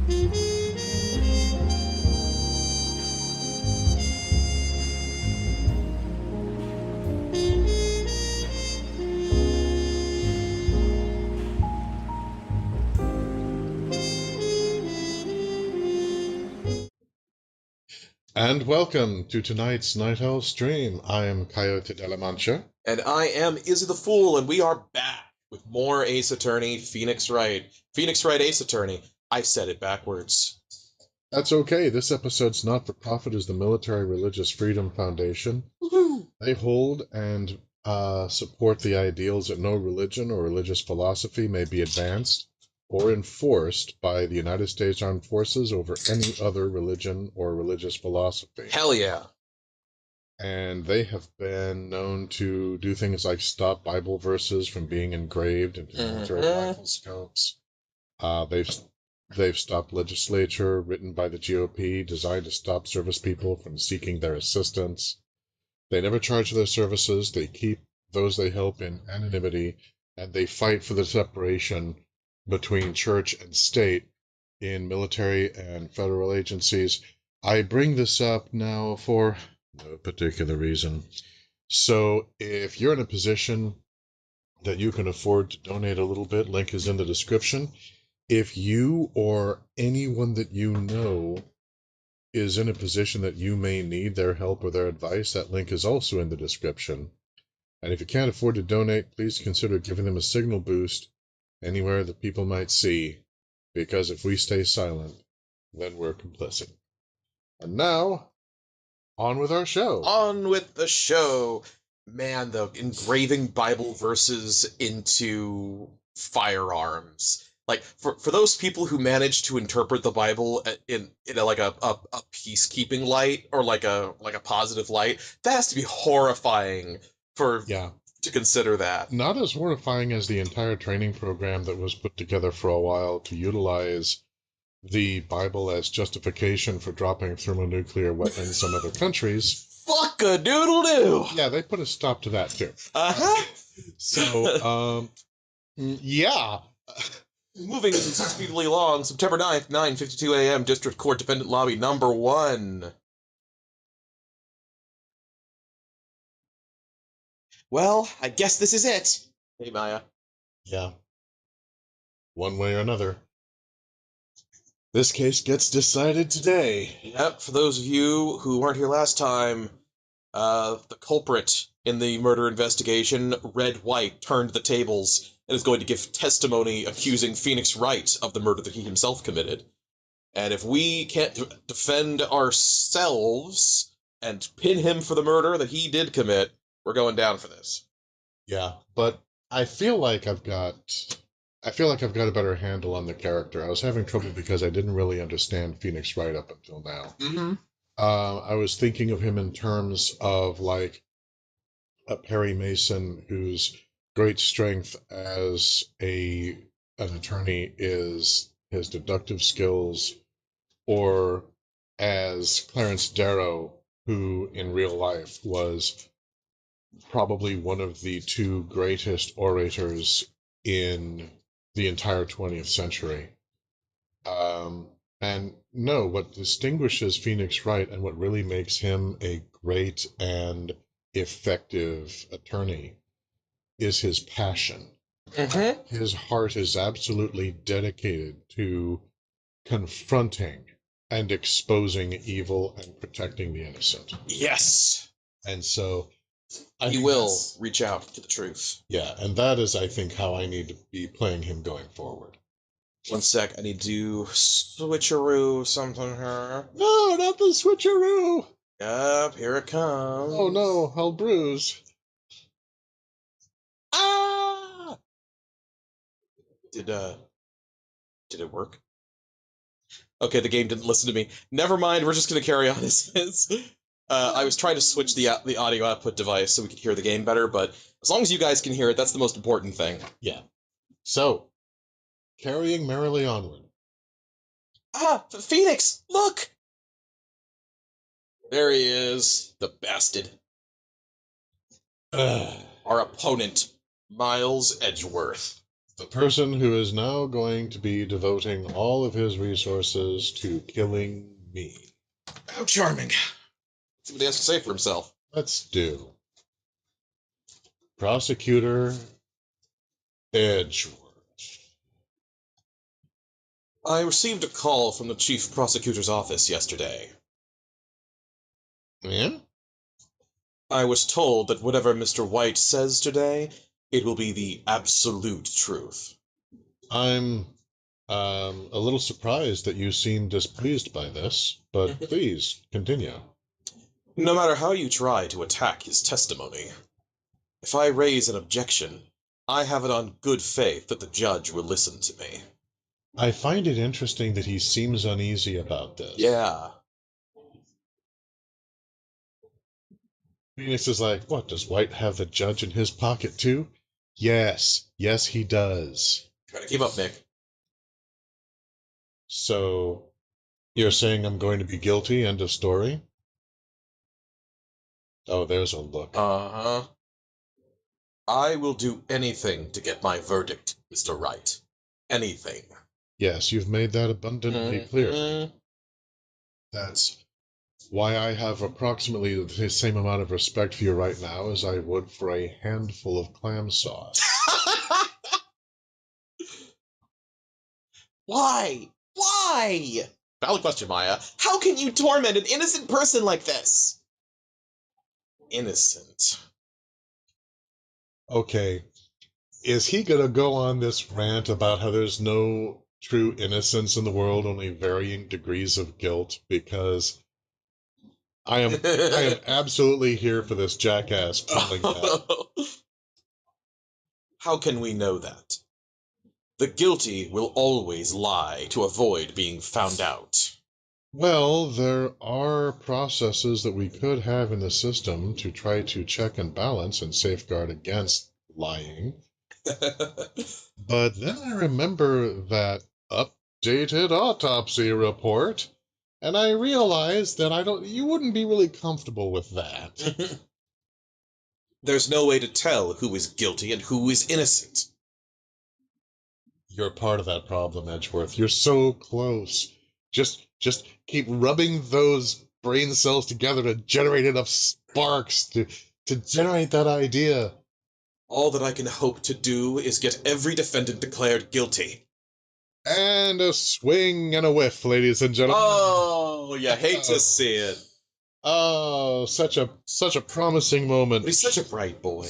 And welcome to tonight's Night Owl stream. I am Coyote de la Mancha. And I am Izzy the Fool, and we are back with more Ace Attorney, Phoenix Wright. Phoenix Wright Ace Attorney. I said it backwards. That's okay. This episode's not-for-profit is the Military Religious Freedom Foundation. Woohoo! They hold and support the ideals that no religion or religious philosophy may be advanced or enforced by the United States Armed Forces over any other religion or religious philosophy. Hell yeah. And they have been known to do things like stop Bible verses from being engraved into military rifle scopes. They've stopped legislature written by the GOP designed to stop service people from seeking their assistance. They never charge for their services. They keep those they help in anonymity, and they fight for the separation between church and state in military and federal agencies. I bring this up now for no particular reason. So if you're in a position that you can afford to donate a little bit, link is in the description. If you or anyone that you know is in a position that you may need their help or their advice, that link is also in the description. And if you can't afford to donate, please consider giving them a signal boost anywhere that people might see, because if we stay silent, then we're complicit. And now, on with our show. On with the show. Man, the engraving Bible verses into firearms. Like, for those people who manage to interpret the Bible in a peacekeeping light, or like a positive light, that has to be horrifying to consider that. Not as horrifying as the entire training program that was put together for a while to utilize the Bible as justification for dropping thermonuclear weapons on other countries. Fuck a doodle-doo! Yeah, they put a stop to that too. Uh-huh. So, yeah. Moving speedily along, September 9th, 9:52 a.m., District Court Defendant Lobby number 1. Well, I guess this is it. Hey, Maya. Yeah. One way or another. This case gets decided today. Yep, for those of you who weren't here last time, the culprit in the murder investigation, Red White, turned the tables and is going to give testimony accusing Phoenix Wright of the murder that he himself committed. And if we can't defend ourselves and pin him for the murder that he did commit, we're going down for this. Yeah, but I feel like I've got a better handle on the character. I was having trouble because I didn't really understand Phoenix Wright up until now. Mm-hmm. I was thinking of him in terms of like a Perry Mason whose great strength as an attorney is his deductive skills, or as Clarence Darrow, who in real life was probably one of the two greatest orators in the entire 20th century. And no, what distinguishes Phoenix Wright and what really makes him a great and effective attorney is his passion. Mm-hmm. His heart is absolutely dedicated to confronting and exposing evil and protecting the innocent. Yes. And so he will reach out to the truth. Yeah, and that is, I think, how I need to be playing him going forward. One sec, I need to switcheroo something here. No, not the switcheroo! Yep, here it comes. Oh no, I'll bruise. Ah! Did it work? Okay, the game didn't listen to me. Never mind, we're just gonna carry on as is. I was trying to switch the audio output device so we could hear the game better, but as long as you guys can hear it, that's the most important thing. Yeah. So, carrying merrily onward. Ah, Phoenix, look! There he is, the bastard. Our opponent, Miles Edgeworth. The person who is now going to be devoting all of his resources to killing me. How charming. See what he has to say for himself. Let's do. Prosecutor Edgeworth. I received a call from the chief prosecutor's office yesterday. Yeah? I was told that whatever Mr. White says today, it will be the absolute truth. I'm a little surprised that you seem displeased by this, but please continue. No matter how you try to attack his testimony, if I raise an objection, I have it on good faith that the judge will listen to me. I find it interesting that he seems uneasy about this. Yeah. Phoenix is like, what, does White have the judge in his pocket too? Yes, he does. Try to keep up, Nick. So, you're saying I'm going to be guilty, end of story? Oh, there's a look. Uh-huh. I will do anything to get my verdict, Mr. Wright. Anything. Yes, you've made that abundantly clear. That's why I have approximately the same amount of respect for you right now as I would for a handful of clam sauce. Why? Why? Valid question, Maya. How can you torment an innocent person like this? Innocent. Okay, is he gonna go on this rant about how there's no true innocence in the world, only varying degrees of guilt? Because I am absolutely here for this jackass pulling that. How can we know that? The guilty will always lie to avoid being found out. Well, there are processes that we could have in the system to try to check and balance and safeguard against lying. But then I remember that updated autopsy report, and I realized that you wouldn't be really comfortable with that. There's no way to tell who is guilty and who is innocent. You're part of that problem, Edgeworth. You're so close. Just keep rubbing those brain cells together to generate enough sparks to generate that idea. All that I can hope to do is get every defendant declared guilty. And a swing and a whiff, ladies and gentlemen. Oh, you hate to see it. Oh, such a promising moment. But he's such a bright boy.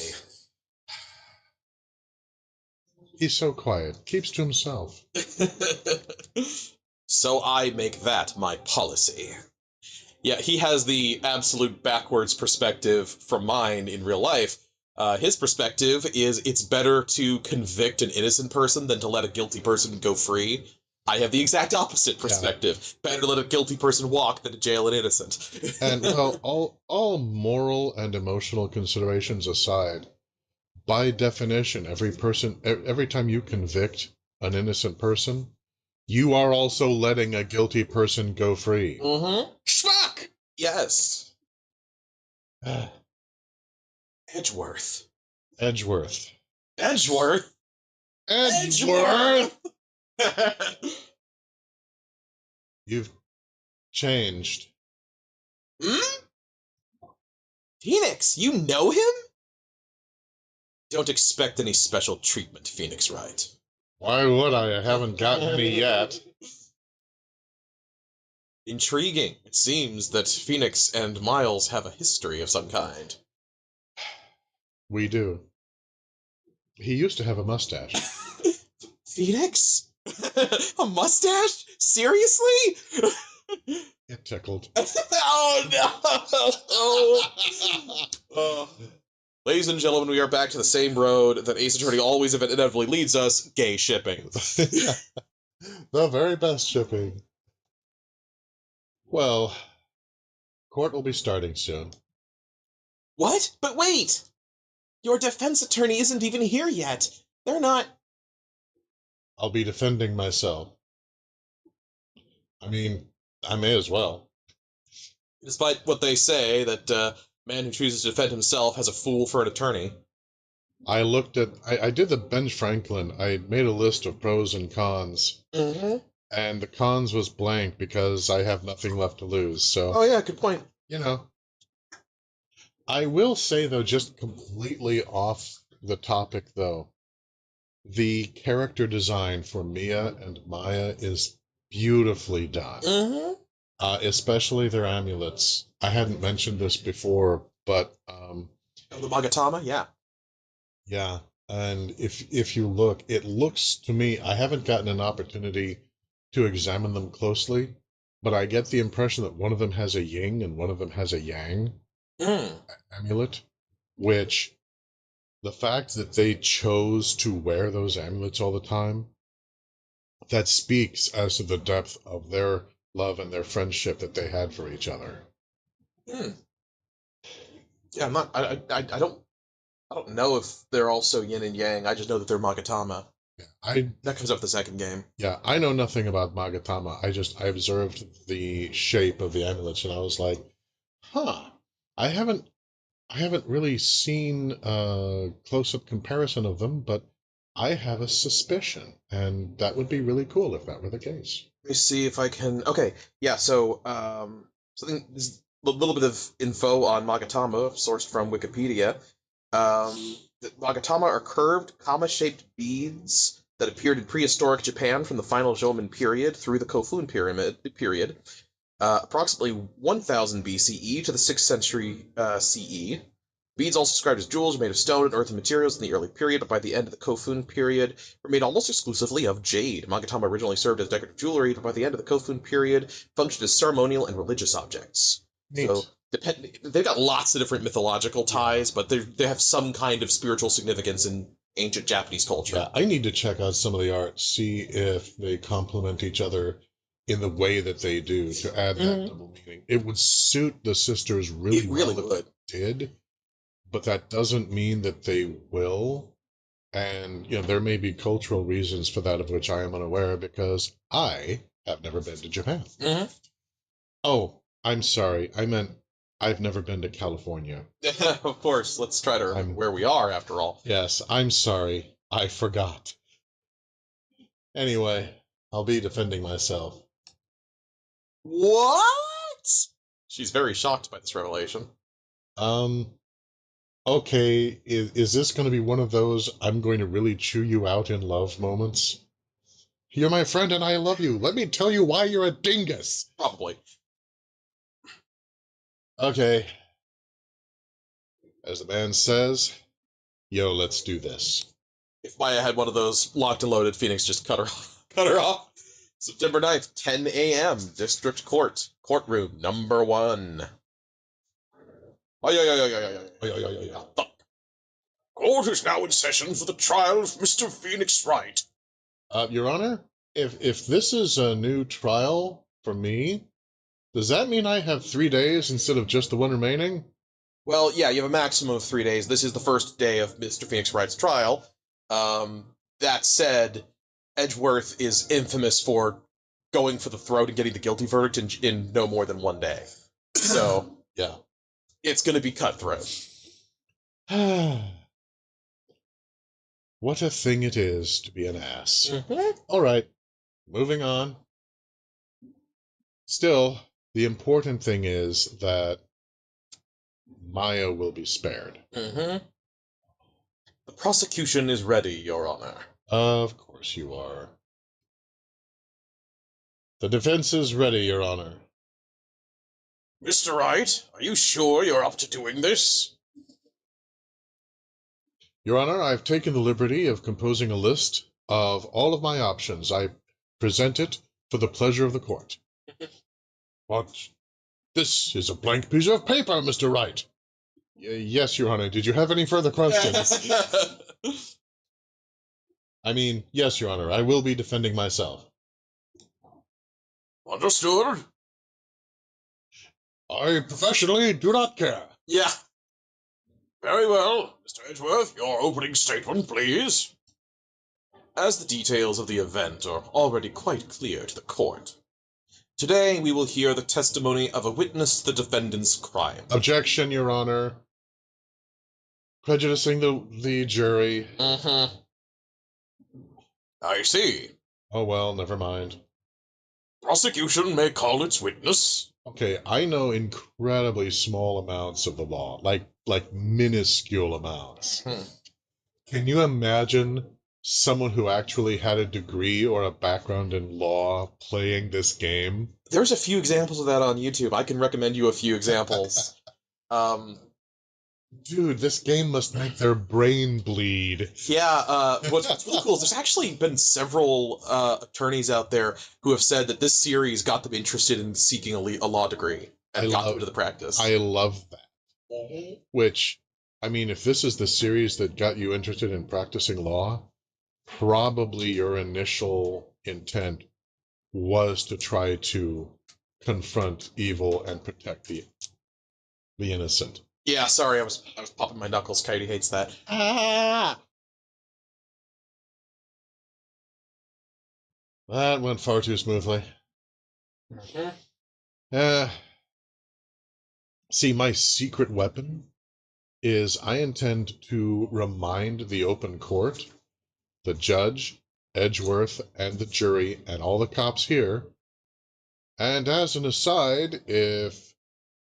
He's so quiet, keeps to himself. So I make that my policy. Yeah, he has the absolute backwards perspective from mine in real life. His perspective is it's better to convict an innocent person than to let a guilty person go free. I have the exact opposite perspective. Yeah. Better to let a guilty person walk than to jail an innocent. And, well, all moral and emotional considerations aside, by definition, every time you convict an innocent person, you are also letting a guilty person go free. Mm-hmm. Schmuck! Yes. Edgeworth. Edgeworth. Edgeworth? Edgeworth! You've changed. Hmm? Phoenix, you know him? Don't expect any special treatment, Phoenix Wright. Why would I? I haven't gotten any yet. Intriguing. It seems that Phoenix and Miles have a history of some kind. We do. He used to have a mustache. Phoenix? A mustache? Seriously? It tickled. Oh, no! Ladies and gentlemen, we are back to the same road that Ace Attorney always inevitably leads us, gay shipping. The very best shipping. Well, court will be starting soon. What? But wait! Your defense attorney isn't even here yet. They're not... I'll be defending myself. I mean, I may as well. Despite what they say, that man who chooses to defend himself has a fool for an attorney. I did the Ben Franklin. I made a list of pros and cons, Mm-hmm. and the cons was blank because I have nothing left to lose. So, Oh yeah, good point. you know, I will say though, just completely off the topic though, the character design for Mia and Maya is beautifully done. Mm-hmm. Especially their amulets. I hadn't mentioned this before, but Oh, the Magatama, yeah. yeah. And if you look, it looks to me, I haven't gotten an opportunity to examine them closely, but I get the impression that one of them has a yin and one of them has a yang Mm. amulet, which the fact that they chose to wear those amulets all the time, that speaks as to the depth of their love and their friendship that they had for each other. Mm. Yeah, I'm not. I don't know if they're also yin and yang. I just know that they're Magatama. I That comes up the second game. Yeah, I know nothing about Magatama. I observed the shape of the amulets and I was like, huh. I haven't I haven't really seen a close-up comparison of them, but I have a suspicion, and that would be really cool if that were the case. Let me see if I can. Okay, yeah. So, something. This a little bit of info on Magatama, sourced from Wikipedia. The Magatama are curved, comma-shaped beads that appeared in prehistoric Japan from the final Jomon period through the Kofun period, approximately 1000 BCE to the 6th century CE. Beads, also described as jewels, are made of stone and earthen materials in the early period, but by the end of the Kofun period, were made almost exclusively of jade. Magatama originally served as decorative jewelry, but by the end of the Kofun period, functioned as ceremonial and religious objects. So, Neat. they've got lots of different mythological Yeah. ties, but they have some kind of spiritual significance in ancient Japanese culture. Yeah, I need to check out some of the art, see if they complement each other in the way that they do to add that Mm-hmm. double meaning. It would suit the sisters It really really well if would. it did, but that doesn't mean that they will. And, there may be cultural reasons for that of which I am unaware because I have never been to Japan. Mm-hmm. Oh, I'm sorry. I meant I've never been to California. Of course, let's try to remember I'm, where we are after all. yes, I'm sorry. I forgot. Anyway, I'll be defending myself. What? She's very shocked by this revelation. Um, okay, is this going to be one of those I'm going to really chew you out in love moments? You're my friend and I love you. Let me tell you why you're a dingus. Probably. Okay, as the man says, yo, let's do this. If Maya had one of those locked and loaded, Phoenix just cut her off. Cut her off. September 9th, 10 a.m. District Court. Courtroom number 1. Ay, ay, ay, ay, ay, ay, ay. Ay, ay, ay, ay, ay. Thump. Court is now in session for the trial of Mr. Phoenix Wright. Your Honor, if this is a new trial for me, does that mean I have 3 days instead of just the one remaining? Well, yeah, you have a maximum of 3 days. This is the first day of Mr. Phoenix Wright's trial. That said, Edgeworth is infamous for going for the throat and getting the guilty verdict in no more than 1 day. So Yeah. it's going to be cutthroat. What a thing it is to be an ass. Mm-hmm. All right, moving on. Still, the important thing is that Maya will be spared. Mm-hmm. The prosecution is ready, Your Honor. Of course you are. The defense is ready, Your Honor. Mr. Wright, are you sure you're up to doing this? Your Honor, I've taken the liberty of composing a list of all of my options. I present it for the pleasure of the court. What? This is a blank piece of paper, Mr. Wright. Yes, Your Honor. Did you have any further questions? I mean, yes, Your Honor. I will be defending myself. Understood. I professionally do not care. Yeah. Very well. Mr. Edgeworth, your opening statement, please. As the details of the event are already quite clear to the court, today we will hear the testimony of a witness to the defendant's crime. Objection, Your Honor. prejudicing the jury. Mm-hmm. I see. Oh well, never mind. Prosecution may call its witness. Okay, I know incredibly small amounts of the law, like minuscule amounts. Can you imagine someone who actually had a degree or a background in law playing this game? There's a few examples of that on YouTube. I can recommend you a few examples. Dude, this game must make their brain bleed. Yeah, what's really cool is there's actually been several attorneys out there who have said that this series got them interested in seeking a law degree and got them into the practice. I love that. Which, I mean, if this is the series that got you interested in practicing law, probably your initial intent was to try to confront evil and protect the innocent. Yeah, sorry, I was popping my knuckles. Coyote hates that. Ah! That went far too smoothly. See, my secret weapon is I intend to remind the open court, the judge, Edgeworth, and the jury, and all the cops here. And as an aside, if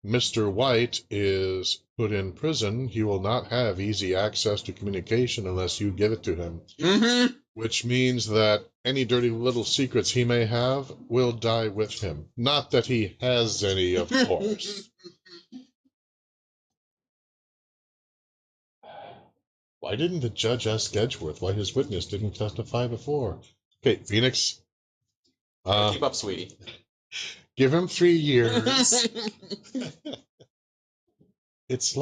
Mr. White is put in prison, he will not have easy access to communication unless you give it to him. Mm-hmm. Which means that any dirty little secrets he may have will die with him. Not that he has any, of course. Why didn't the judge ask Edgeworth why his witness didn't testify before? Okay, Phoenix. Keep up, sweetie. Give him 3 years. It's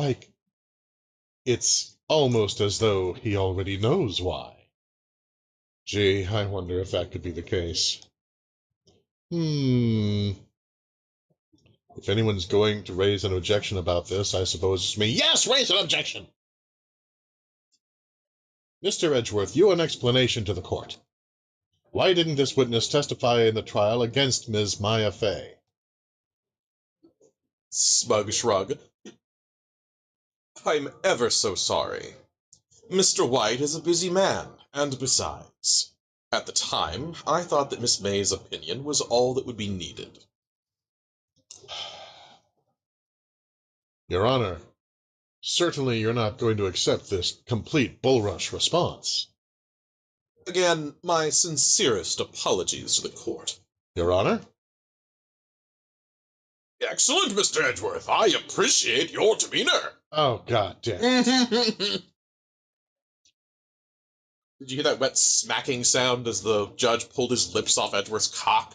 almost as though he already knows why. Gee, I wonder if that could be the case. If anyone's going to raise an objection about this, I suppose it's me. Yes, raise an objection! Mr. Edgeworth, you an explanation to the court. Why didn't this witness testify in the trial against Ms. Maya Fey? Smug shrug. I'm ever so sorry. Mr. White is a busy man, and besides, at the time, I thought that Miss May's opinion was all that would be needed. Your Honor, certainly you're not going to accept this complete bullrush response. Again, my sincerest apologies to the court. Your Honor? Excellent, Mr. Edgeworth. I appreciate your demeanor. Oh, God damn. Did you hear that wet smacking sound as the judge pulled his lips off Edgeworth's cock?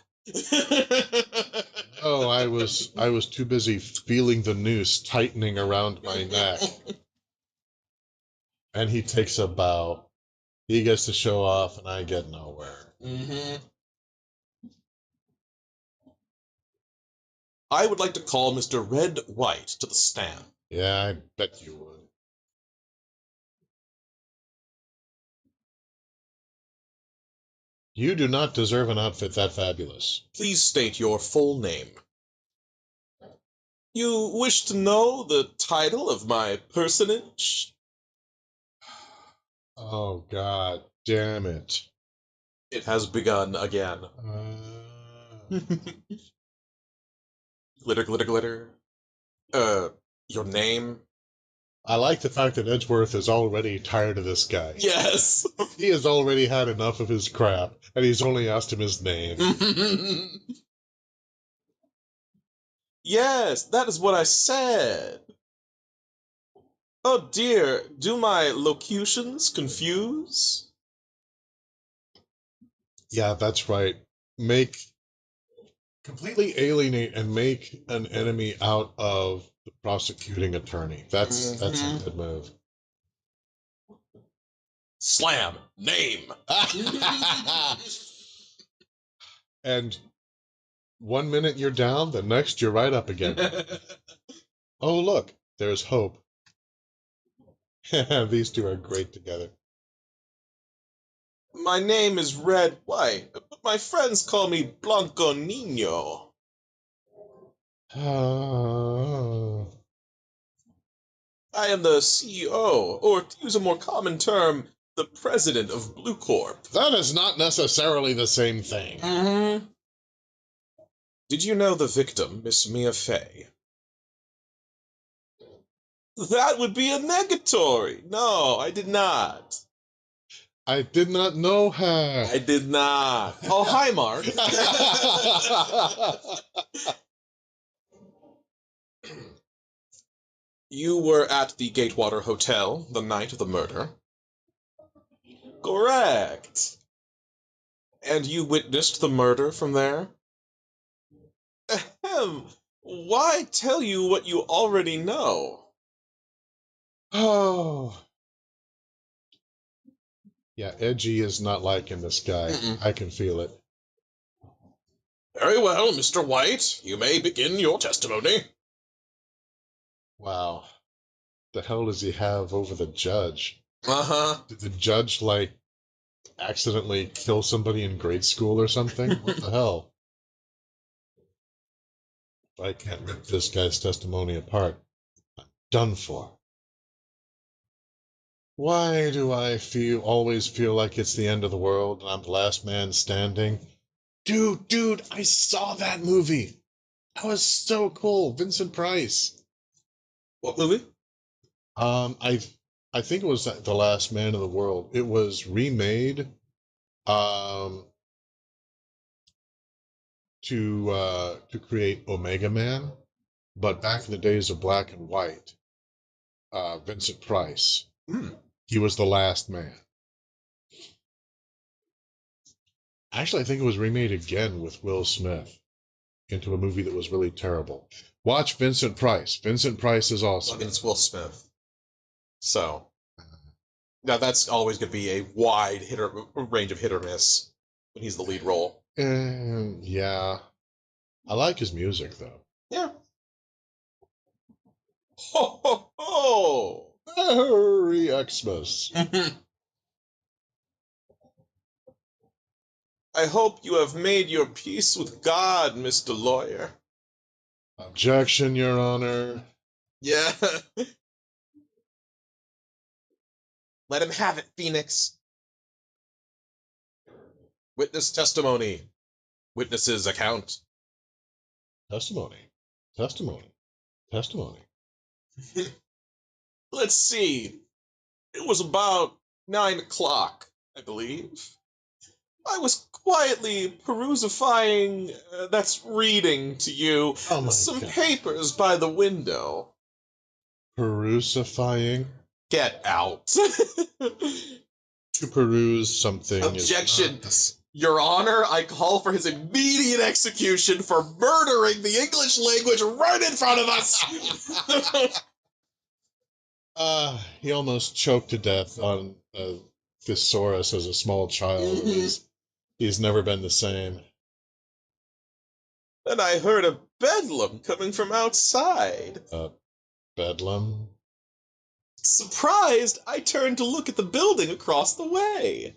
Oh, I was too busy feeling the noose tightening around my neck. And he takes a bow. He gets to show off, and I get nowhere. Mm-hmm. I would like to call Mr. Red White to the stand. Yeah, I bet you would. You do not deserve an outfit that fabulous. Please state your full name. You wish to know the title of my personage? Oh, God damn it. It has begun again. Glitter, glitter, glitter. Your name? I like the fact that Edgeworth is already tired of this guy. Yes! He has already had enough of his crap, and he's only asked him his name. Yes, that is what I said. Oh dear, do my locutions confuse? Yeah, that's right. Completely alienate and make an enemy out of the prosecuting attorney. That's a good move. Slam! Name! And 1 minute you're down, the next you're right up again. Oh, look, there's hope. These two are great together. My name is Red White, but my friends call me Blanco Nino. I am the CEO, or to use a more common term, the president of Blue Corp. That is not necessarily the same thing. Mm-hmm. Did you know the victim, Miss Mia Fey? That would be a negatory. No, I did not. I did not know her. I did not. Oh, hi, Mark. You were at the Gatewater Hotel the night of the murder. Correct. And you witnessed the murder from there? Ahem. Why tell you what you already know? Oh. Yeah, Edgy is not liking this guy. Mm-mm. I can feel it. Very well, Mr. White. You may begin your testimony. Wow. The hell does he have over the judge? Uh-huh. Did the judge, like, accidentally kill somebody in grade school or something? What the hell? I can't rip this guy's testimony apart. I'm done for. Why do I always feel like it's the end of the world and I'm the last man standing? Dude, I saw that movie. That was so cool. Vincent Price. What movie? I think it was The Last Man in the World. It was remade to create Omega Man, but back in the days of black and white, Vincent Price. He was the last man. Actually, I think it was remade again with Will Smith into a movie that was really terrible. Watch Vincent Price. Vincent Price is awesome. I mean, it's Will Smith. So, now that's always going to be a wide range of hit or miss when he's the lead role. Yeah. I like his music, though. Yeah. Ho, ho, ho! Merry Xmas. I hope you have made your peace with God, Mr. Lawyer. Objection, Your Honor. Yeah. Let him have it, Phoenix. Witness testimony. Witness's account. Testimony. Let's see. It was about 9 o'clock, I believe. I was quietly that's reading to you, some God. papers by the window. Perusifying? Get out. To peruse something. Objection. Your Honor, I call for his immediate execution for murdering the English language right in front of us. He almost choked to death on a thesaurus as a small child. He's never been the same. Then I heard a bedlam coming from outside. Bedlam? Surprised, I turned to look at the building across the way.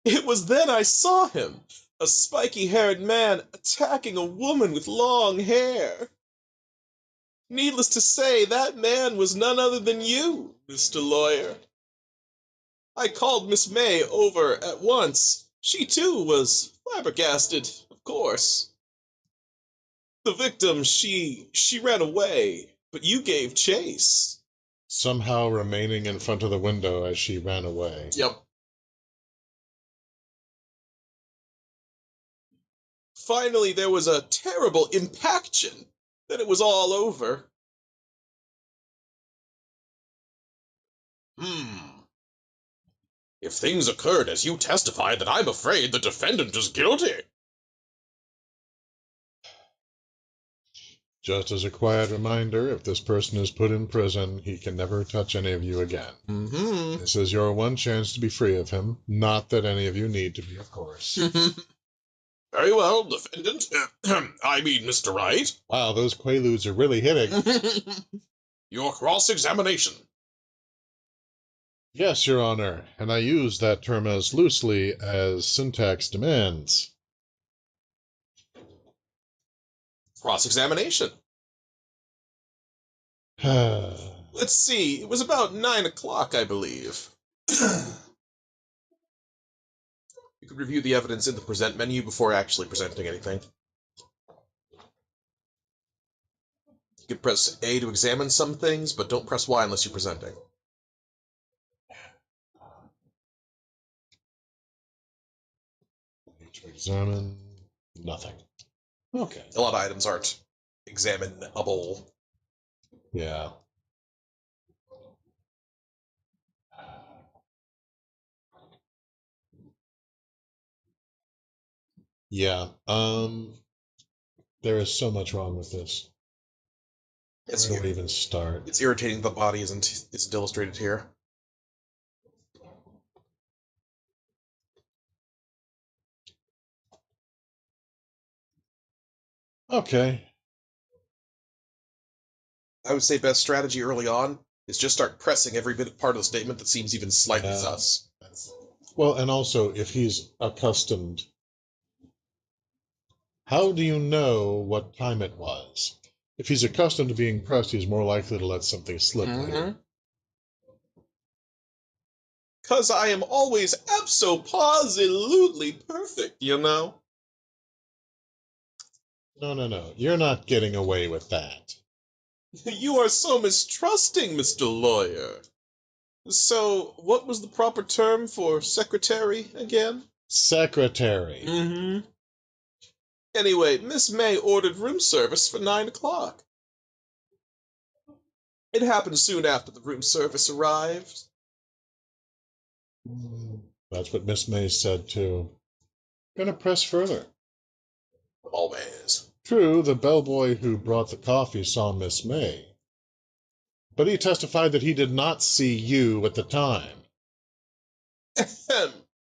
It was then I saw him, a spiky-haired man attacking a woman with long hair. Needless to say, that man was none other than you, Mr. Lawyer. I called Miss May over at once. She, too, was flabbergasted, of course. The victim, she ran away, but you gave chase. Somehow remaining in front of the window as she ran away. Yep. Finally, there was a terrible impaction. Then it was all over. If things occurred as you testified, then I'm afraid the defendant is guilty. Just as a quiet reminder, if this person is put in prison, he can never touch any of you again. This is your one chance to be free of him. Not that any of you need to be, of course. Very well, defendant. I mean, Mr. Wright. Wow, those quaaludes are really hitting. Your cross-examination. Yes, Your Honor, and I use that term as loosely as syntax demands. Cross-examination. Let's see, it was about 9 o'clock, I believe. You could review the evidence in the present menu before actually presenting anything. You could press A to examine some things, but don't press Y unless you're presenting. To examine nothing. Okay. A lot of items aren't examinable. Yeah. Yeah. There is so much wrong with this. Where do we even start? It's irritating the body isn't illustrated here. Okay. I would say best strategy early on is just start pressing every bit of part of the statement that seems even slightly sus. Well, and also, if he's accustomed, how do you know what time it was? If he's accustomed to being pressed, he's more likely to let something slip later. 'Cause I am always abso-positively perfect, you know? No. You're not getting away with that. You are so mistrusting, Mr. Lawyer. So, what was the proper term for secretary again? Secretary. Mm-hmm. Anyway, Miss May ordered room service for 9 o'clock. It happened soon after the room service arrived. That's what Miss May said, too. Gonna press further. Always. True, the bellboy who brought the coffee saw Miss May, but he testified that he did not see you at the time. Ahem.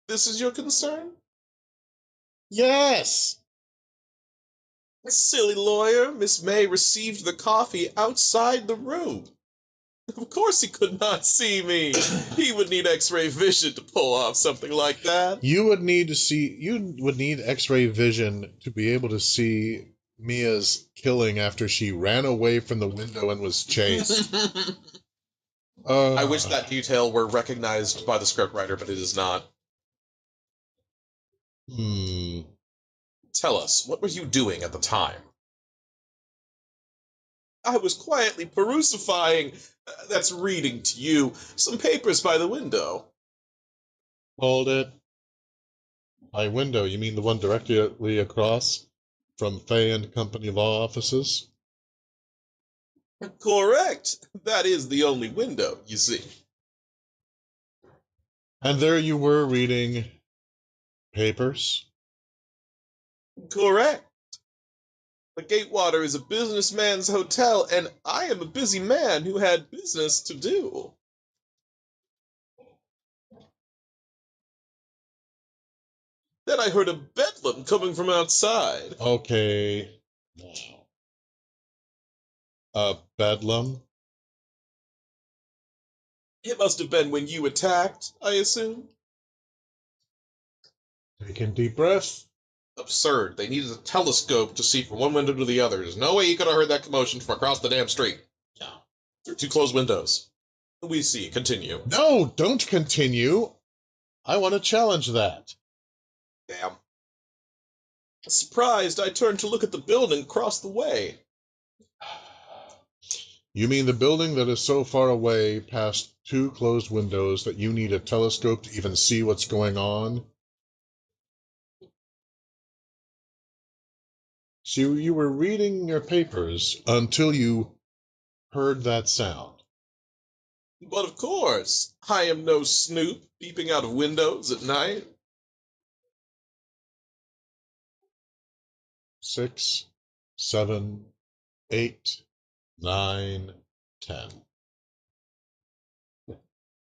This is your concern? Yes! Silly lawyer, Miss May received the coffee outside the room. Of course he could not see me. He would need X-ray vision to pull off something like that. You would need X-ray vision to be able to see Mia's killing after she ran away from the window and was chased. I wish that detail were recognized by the scriptwriter, but it is not. Tell us, what were you doing at the time? I was quietly perusifying, that's reading to you, some papers by the window. Hold it. By window, you mean the one directly across from Fay and Company law offices? Correct. That is the only window, you see. And there you were reading papers? Correct. The Gatewater is a businessman's hotel, and I am a busy man who had business to do. Then I heard a bedlam coming from outside. Okay. Now. A bedlam? It must have been when you attacked, I assume. Taking deep breath. Absurd. They needed a telescope to see from one window to the other. There's no way you could have heard that commotion from across the damn street. Yeah. Through two closed windows. We see. Continue. No, don't continue. I want to challenge that. Damn. Surprised, I turned to look at the building across the way. You mean the building that is so far away past two closed windows that you need a telescope to even see what's going on? So you were reading your papers until you heard that sound. But of course, I am no snoop peeping out of windows at night. 6, 7, 8, 9, 10.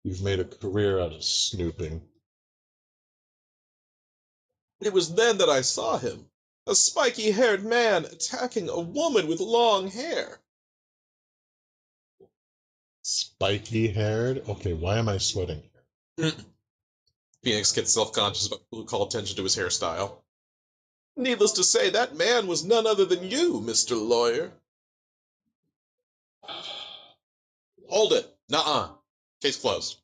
You've made a career out of snooping. It was then that I saw him, a spiky-haired man attacking a woman with long hair. Spiky-haired? Okay, why am I sweating here? Phoenix gets self-conscious about people who call attention to his hairstyle. Needless to say, that man was none other than you, Mr. Lawyer. Hold it. Nuh-uh. Case closed.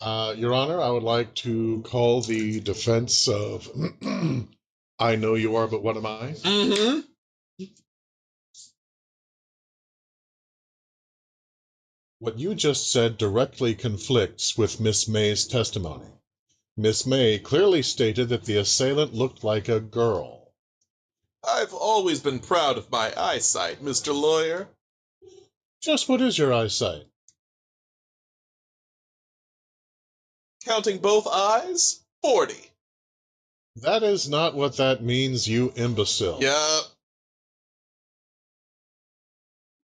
Your Honor, I would like to call the defense of I know you are, but what am I? Mm-hmm. What you just said directly conflicts with Miss May's testimony. Miss May clearly stated that the assailant looked like a girl. I've always been proud of my eyesight, Mr. Lawyer. Just what is your eyesight? Counting both eyes, 40. That is not what that means, you imbecile. Yeah.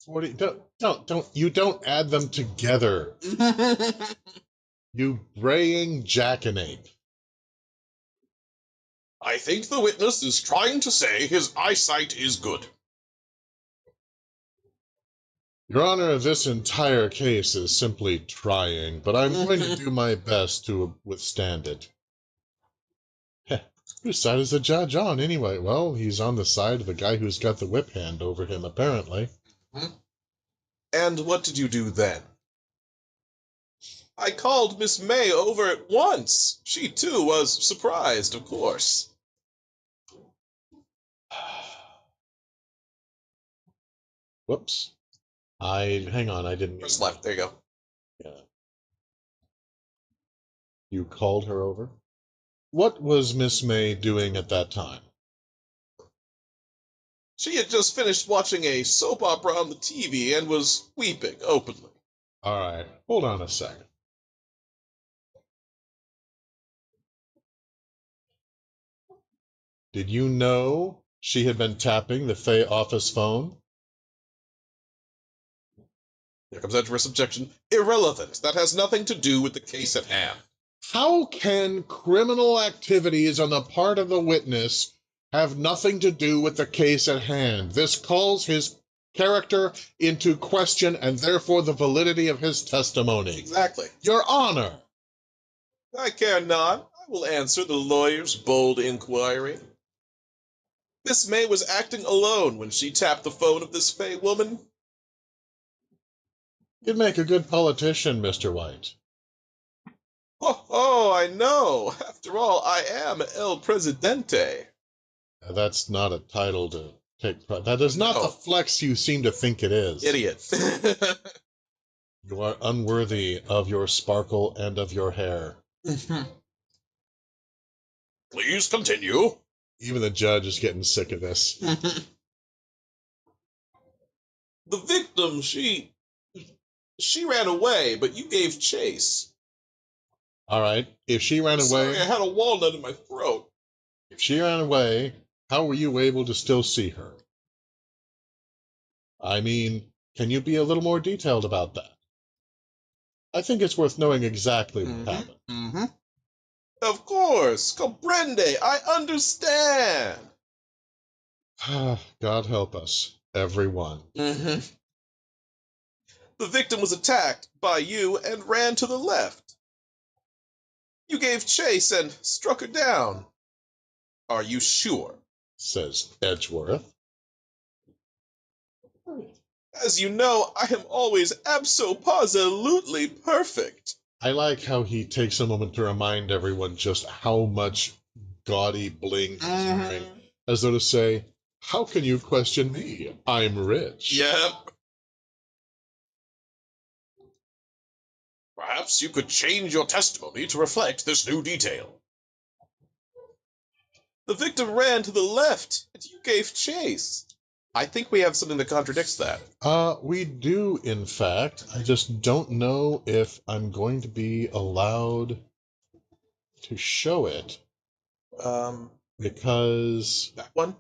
40. You don't add them together. You braying jackanape. I think the witness is trying to say his eyesight is good. Your Honor, this entire case is simply trying, but I'm going to do my best to withstand it. Whose side is the judge on, anyway? Well, he's on the side of the guy who's got the whip hand over him, apparently. And what did you do then? I called Miss May over at once. She, too, was surprised, of course. Whoops. Hang on, I didn't... Press left, there you go. Yeah. You called her over? What was Miss May doing at that time? She had just finished watching a soap opera on the TV and was weeping openly. All right, hold on a second. Did you know she had been tapping the Fay office phone? Here comes adverse objection. Irrelevant. That has nothing to do with the case at hand. How can criminal activities on the part of the witness have nothing to do with the case at hand? This calls his character into question and therefore the validity of his testimony. Exactly. Your Honor! I care not. I will answer the lawyer's bold inquiry. Miss May was acting alone when she tapped the phone of this Fay woman. You'd make a good politician, Mr. White. Oh, I know. After all, I am El Presidente. That's not a title to take pride. That is not the flex you seem to think it is. Idiot. You are unworthy of your sparkle and of your hair. Please continue. Even the judge is getting sick of this. The victim, she ran away, but you gave chase. All right. If she ran away... Sorry, I had a walnut in my throat. If she ran away, how were you able to still see her? I mean, can you be a little more detailed about that? I think it's worth knowing exactly what happened. Of course. Comprende. I understand. God help us. Everyone. The victim was attacked by you and ran to the left. You gave chase and struck her down. Are you sure? Says Edgeworth. As you know, I am always abso-positively perfect. I like how he takes a moment to remind everyone just how much gaudy bling he's wearing, as though to say, how can you question me? I'm rich. Yep. Perhaps you could change your testimony to reflect this new detail. The victim ran to the left, and you gave chase. I think we have something that contradicts that. We do, in fact. I just don't know if I'm going to be allowed to show it. Because... That one?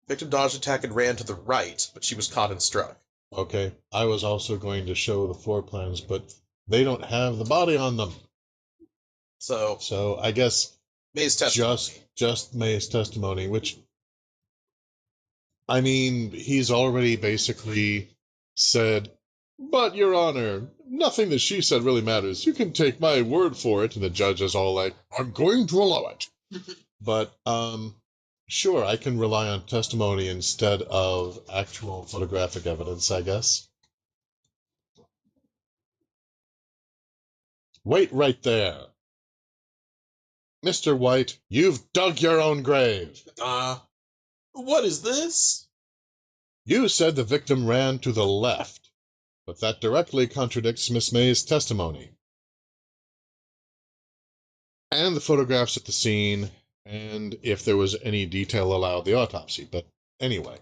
Victim dodged attack and ran to the right, but she was caught and struck. Okay, I was also going to show the floor plans, but they don't have the body on them. So I guess May's testimony. Just May's testimony, which, I mean, he's already basically said, but, Your Honor, nothing that she said really matters. You can take my word for it. And the judge is all like, I'm going to allow it. But Sure, I can rely on testimony instead of actual photographic evidence, I guess. Wait right there. Mr. White, you've dug your own grave. What is this? You said the victim ran to the left, but that directly contradicts Miss May's testimony. And the photographs at the scene, and if there was any detail allowed, the autopsy. But anyway,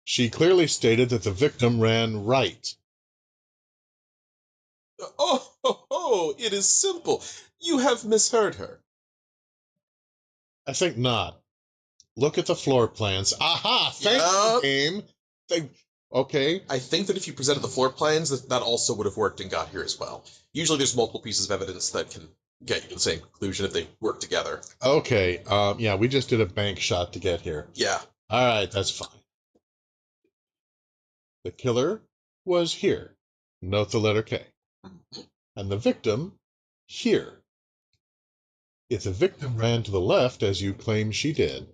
she clearly stated that the victim ran right. Oh, it is simple. You have misheard her. I think not. Look at the floor plans. Aha! Thank you, game. Okay. I think that if you presented the floor plans, that also would have worked and got here as well. Usually there's multiple pieces of evidence that can get you to the same conclusion if they work together. Okay. Yeah, we just did a bank shot to get here. Yeah. All right, that's fine. The killer was here. Note the letter K. And the victim here. If the victim ran to the left, as you claim she did,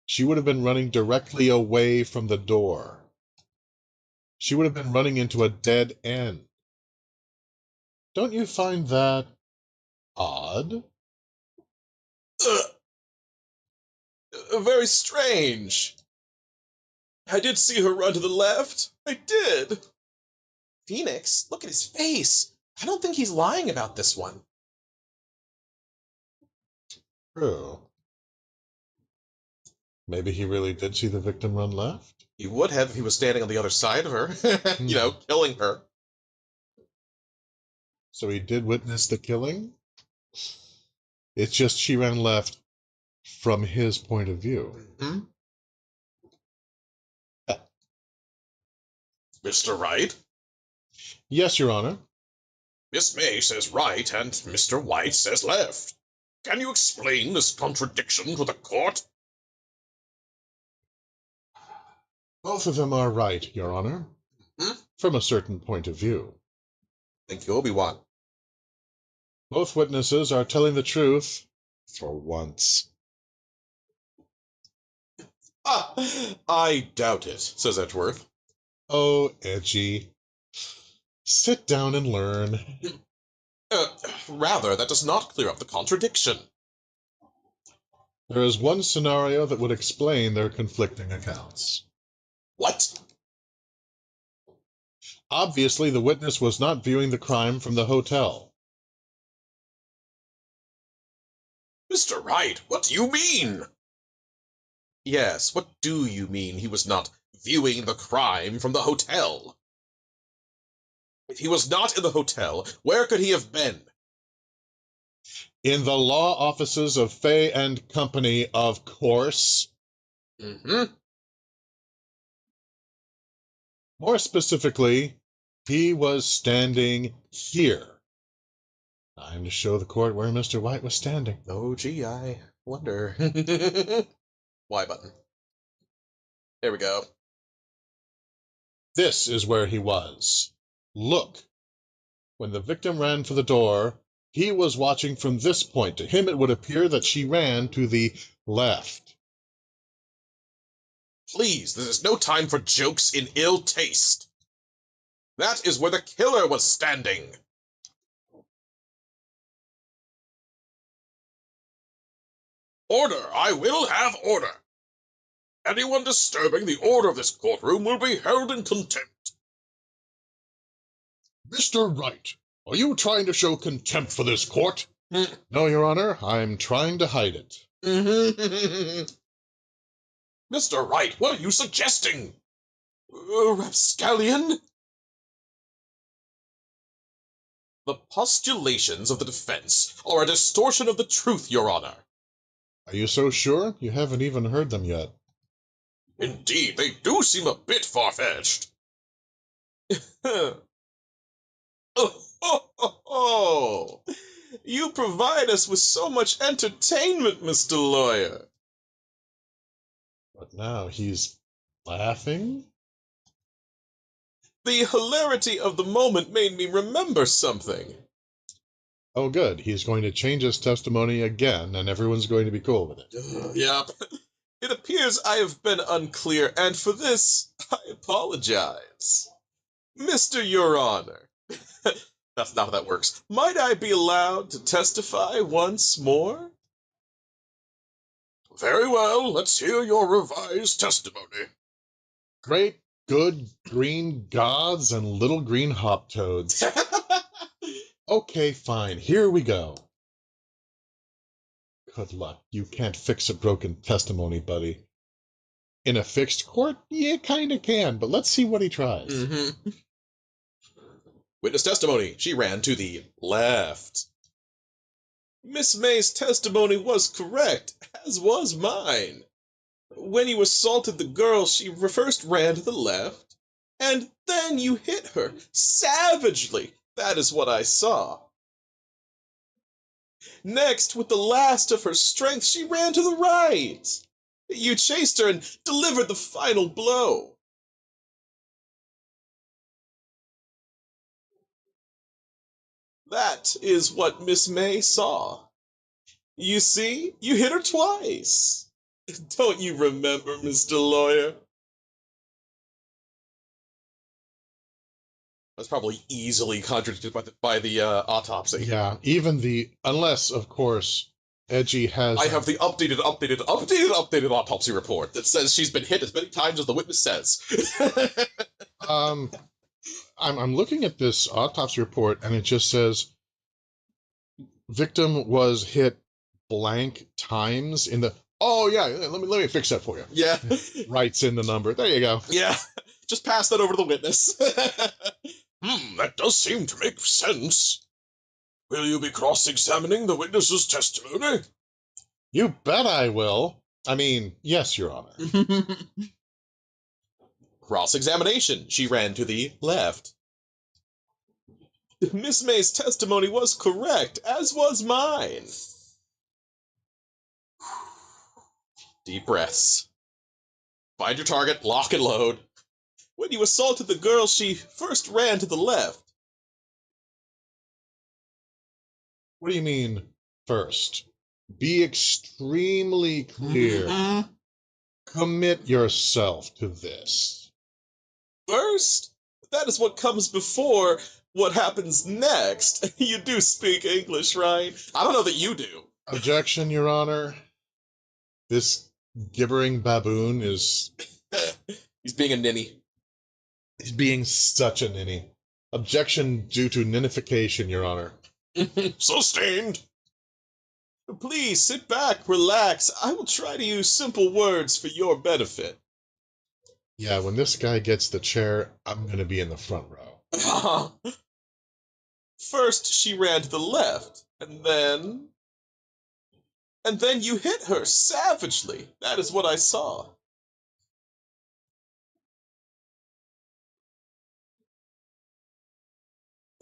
she would have been running directly away from the door. She would have been running into a dead end. Don't you find that odd? Very strange. I did see her run to the left. I did. Phoenix, look at his face. I don't think he's lying about this one. True. Maybe he really did see the victim run left? He would have if he was standing on the other side of her, killing her. So he did witness the killing? It's just she ran left from his point of view. Mm-hmm. Mr. Wright? Yes, Your Honor. Miss May says right and Mr. White says left. Can you explain this contradiction to the court? Both of them are right, Your Honor. From a certain point of view. Thank you, Obi-Wan. Both witnesses are telling the truth for once. I doubt it, says Edgeworth. Oh, Edgy. Sit down and learn. Rather, that does not clear up the contradiction. There is one scenario that would explain their conflicting accounts. What? Obviously, the witness was not viewing the crime from the hotel. Mr. Wright, what do you mean? Yes, what do you mean he was not viewing the crime from the hotel? If he was not in the hotel, where could he have been? In the law offices of Fay and Company, of course. Mm-hmm. More specifically, he was standing here. Time to show the court where Mr. White was standing. Oh, gee, I wonder. Y button. There we go. This is where he was. Look. When the victim ran for the door, he was watching from this point. To him, it would appear that she ran to the left. Please, this is no time for jokes in ill taste. That is where the killer was standing. Order! I will have order! Anyone disturbing the order of this courtroom will be held in contempt. Mr. Wright, are you trying to show contempt for this court? No, Your Honor, I'm trying to hide it. Mr. Wright, what are you suggesting? Rapscallion? The postulations of the defense are a distortion of the truth, Your Honor. Are you so sure? You haven't even heard them yet. Indeed, they do seem a bit far-fetched. Oh, you provide us with so much entertainment, Mr. Lawyer. But now he's laughing? The hilarity of the moment made me remember something. Oh, good. He's going to change his testimony again, and everyone's going to be cool with it. Yep. It appears I have been unclear, and for this, I apologize. Mr. Your Honor. That's not how that works. Might I be allowed to testify once more? Very well, let's hear your revised testimony. Great, good, green gods and little green hop toads. Okay, fine, here we go. Good luck. You can't fix a broken testimony, buddy. In a fixed court, you kinda can, but let's see what he tries. Mm-hmm. Witness testimony. She ran to the left. Miss May's testimony was correct, as was mine. When you assaulted the girl, she first ran to the left, and then you hit her savagely. That is what I saw. Next, with the last of her strength, she ran to the right. You chased her and delivered the final blow. That is what Miss May saw. You see, you hit her twice. Don't you remember, Mr. Lawyer? That's probably easily contradicted by the autopsy. Yeah, even unless, of course, Edgy has... I have the updated autopsy report that says she's been hit as many times as the witness says. I'm looking at this autopsy report, and it just says victim was hit blank times in the... Oh, yeah, let me fix that for you. Yeah. Writes in the number. There you go. Yeah, just pass that over to the witness. That does seem to make sense. Will you be cross-examining the witness's testimony? You bet I will. I mean, yes, Your Honor. Cross-examination. She ran to the left. Miss May's testimony was correct, as was mine. Deep breaths. Find your target, lock and load. When you assaulted the girl, she first ran to the left. What do you mean, first? Be extremely clear. Mm-hmm. Commit yourself to this. First? That is what comes before what happens next. You do speak English, right? I don't know that you do. Objection, Your Honor. This gibbering baboon is... He's being a ninny. He's being such a ninny. Objection due to ninification, Your Honor. Sustained. Please sit back, relax. I will try to use simple words for your benefit. Yeah, when this guy gets the chair, I'm going to be in the front row. First, she ran to the left, and then you hit her savagely. That is what I saw.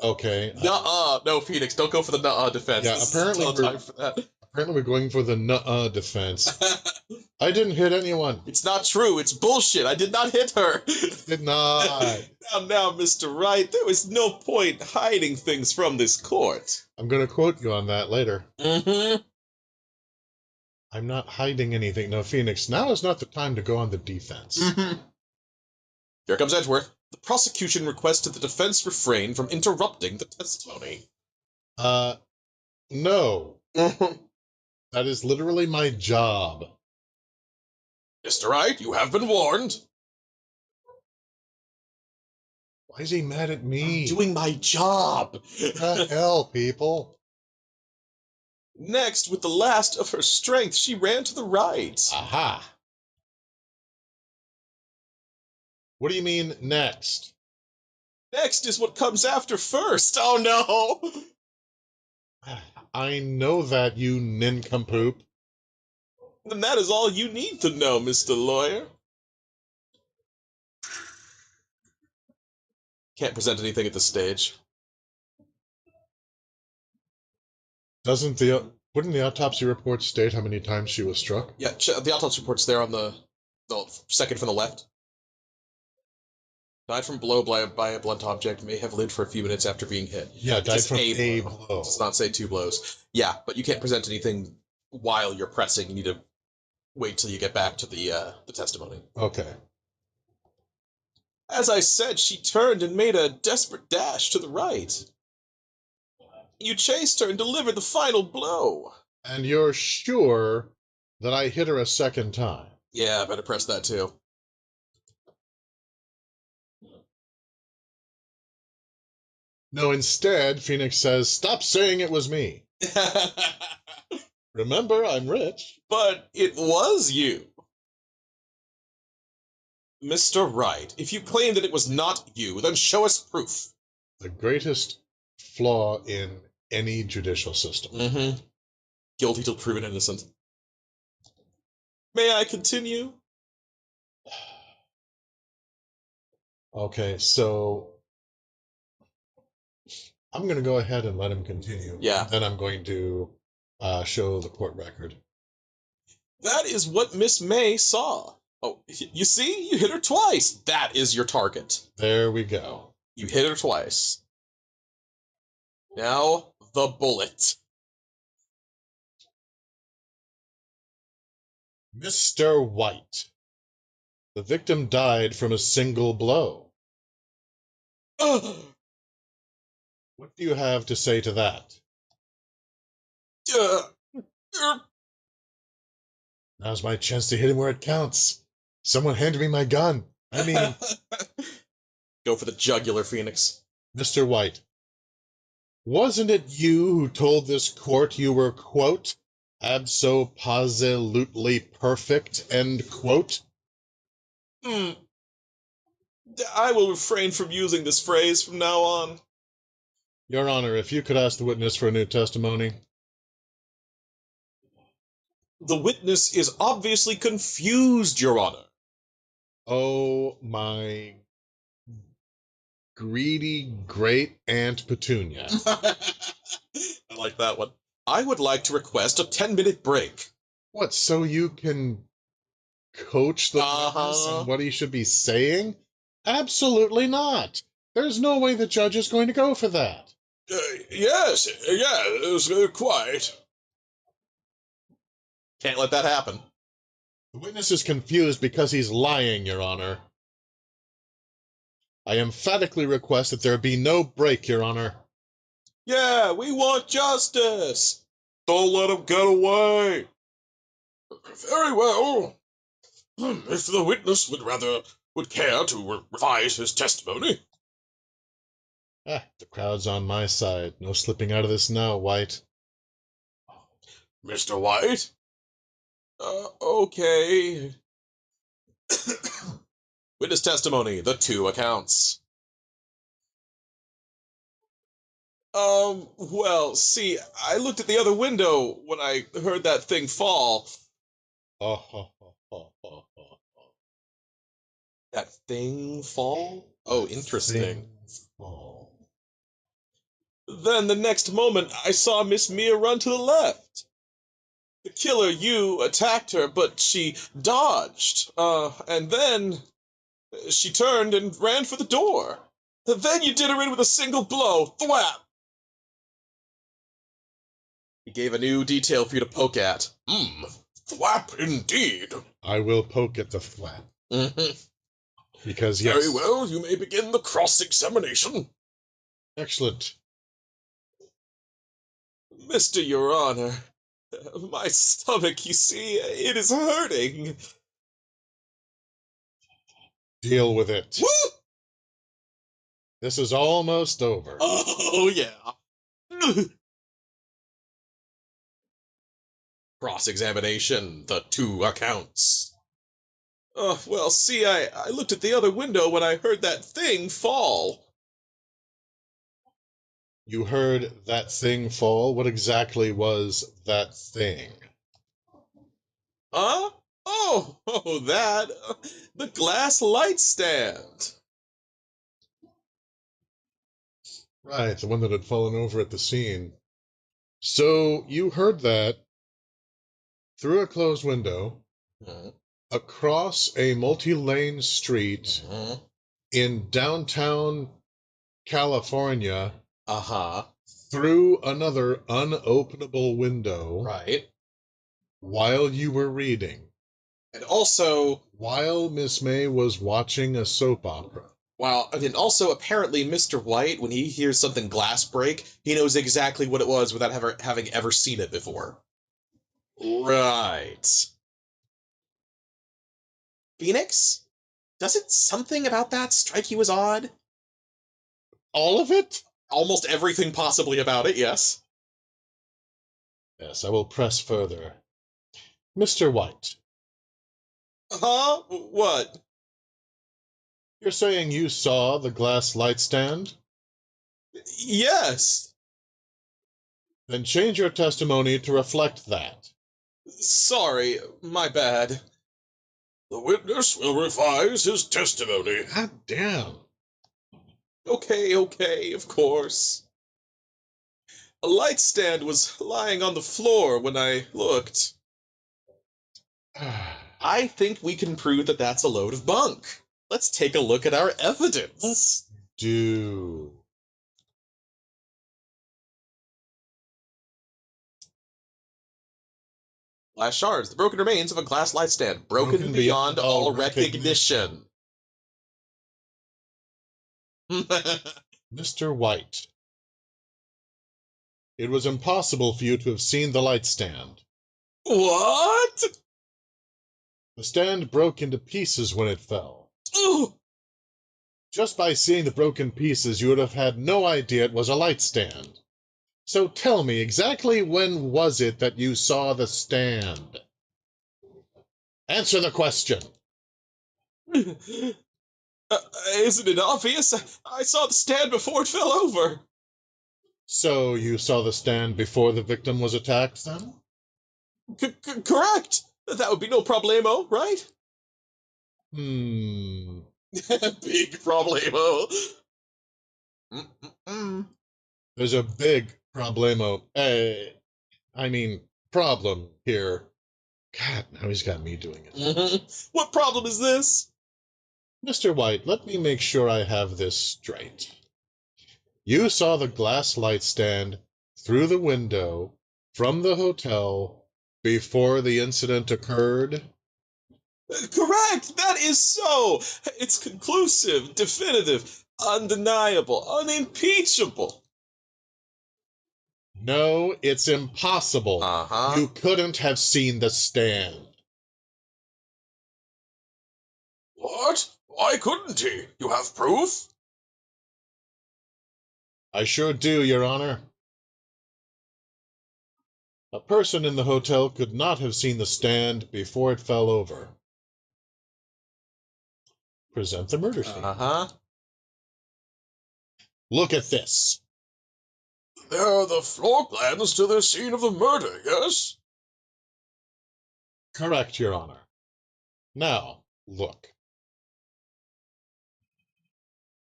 Okay. Nuh-uh. No, Phoenix, don't go for the nuh-uh defense. Yeah, apparently we're going for the nuh-uh defense. I didn't hit anyone. It's not true. It's bullshit. I did not hit her. Did not. Now, Mr. Wright, there is no point hiding things from this court. I'm going to quote you on that later. Mm-hmm. I'm not hiding anything. No, Phoenix, now is not the time to go on the defense. Mm-hmm. Here comes Edgeworth. The prosecution requests that the defense refrain from interrupting the testimony. No. Mm-hmm. That is literally my job. Mr. Wright, you have been warned. Why is he mad at me? I'm doing my job. What the hell, people? Next, with the last of her strength, she ran to the right. Aha. What do you mean, next? Next is what comes after first. Oh, no. I know that, you nincompoop. And that is all you need to know, Mr. Lawyer. Can't present anything at this stage. Wouldn't the autopsy report state how many times she was struck? Yeah, the autopsy report's there on the second from the left. Died from blow by a blunt object, may have lived for a few minutes after being hit. Yeah, died Just from a blow. blow. It does not say 2 blows. Yeah, but you can't present anything while you're pressing. You need to wait till you get back to the testimony. Okay. As I said, she turned and made a desperate dash to the right. You chased her and delivered the final blow. And you're sure that I hit her a second time? Yeah, I better press that too. No, instead, Phoenix says, "Stop saying it was me. Remember, I'm rich." But it was you. Mr. Wright, if you claim that it was not you, then show us proof. The greatest flaw in any judicial system. Mm-hmm. Guilty till proven innocent. May I continue? Okay, so I'm going to go ahead and let him continue. Yeah. Then I'm going to show the court record. That is what Miss May saw. Oh, you see? You hit her twice. That is your target. There we go. You hit her twice. Now, the bullet. Mr. White. The victim died from a single blow. What do you have to say to that? Now's my chance to hit him where it counts. Someone hand me my gun. I mean... Go for the jugular, Phoenix. Mr. White, wasn't it you who told this court you were, quote, abso-posilutely perfect, end quote? I will refrain from using this phrase from now on. Your Honor, if you could ask the witness for a new testimony. The witness is obviously confused, Your Honor. Oh, my greedy great Aunt Petunia. I like that one. I would like to request a 10-minute break. What, so you can coach the witness on what he should be saying? Absolutely not. There's no way the judge is going to go for that. Yes, quite. Can't let that happen. The witness is confused because he's lying, Your Honor. I emphatically request that there be no break, Your Honor. Yeah, we want justice. Don't let him get away. Very well. If the witness would care to revise his testimony. The crowd's on my side. No slipping out of this now, White. Mr. White? Okay. Witness testimony, the 2 accounts. Well, see, I looked at the other window when I heard that thing fall. That thing fall? Oh, interesting. Fall. Then the next moment, I saw Miss Mia run to the left. The killer, you, attacked her, but she dodged. And then she turned and ran for the door. Then you did her in with a single blow. Thwap! He gave a new detail for you to poke at. Thwap indeed. I will poke at the thwap. Mm-hmm. Because, yes. Very well, you may begin the cross-examination. Excellent. Mr. Your Honor, my stomach, you see, it is hurting. Deal with it. Woo! This is almost over. Oh, yeah. Cross-examination, the 2 accounts. Well, see, I looked at the other window when I heard that thing fall. You heard that thing fall? What exactly was that thing? Huh? Oh, that. The glass light stand. Right, the one that had fallen over at the scene. So you heard that through a closed window, across a multi-lane street, in downtown California Uh-huh. through another unopenable window Right. while you were reading, And also, while Miss May was watching a soap opera. also apparently Mr. White, when he hears something glass break, he knows exactly what it was without having ever seen it before. Right. Phoenix? Doesn't something about that strike you as odd? All of it? Almost everything possibly about it, yes. Yes, I will press further. Mr. White, Huh? What? you're saying you saw the glass light stand? Yes. Then change your testimony to reflect that. Sorry, my bad. The witness will revise his testimony. God damn. Okay, of course. A light stand was lying on the floor when I looked. I think we can prove that that's a load of bunk. Let's take a look at our evidence. Let's do. Glass shards, the broken remains of a glass light stand, broken beyond all recognition. Mr. White, it was impossible for you to have seen the light stand. What? The stand broke into pieces when it fell. Ooh. Just by seeing the broken pieces, you would have had no idea it was a light stand. So tell me, exactly when was it that you saw the stand? Answer the question. Isn't it obvious? I saw the stand before it fell over. So you saw the stand before the victim was attacked, then? Correct. That would be no problemo, right? Big problemo. There's a big problemo. Problem here. God, now he's got me doing it. What problem is this? Mr. White, let me make sure I have this straight. You saw the glass light stand through the window from the hotel before the incident occurred? Correct. That is so. It's conclusive, definitive, undeniable, unimpeachable. No, it's impossible. Uh-huh. You couldn't have seen the stand. What? Why couldn't he? You have proof? I sure do, Your Honor. A person in the hotel could not have seen the stand before it fell over. Present the murder scene. Uh-huh. Look at this. There are the floor plans to the scene of the murder, yes? Correct, Your Honor. Now, look.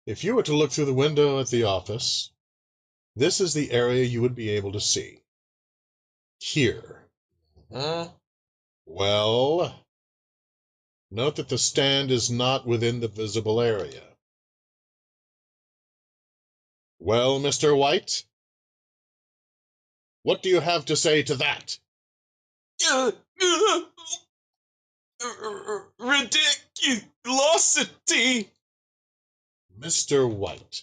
If you were to look through the window at the office, this is the area you would be able to see. Here. Well, note that the stand is not within the visible area. Well, Mr. White? What do you have to say to that? Ridiculosity! Mr. White,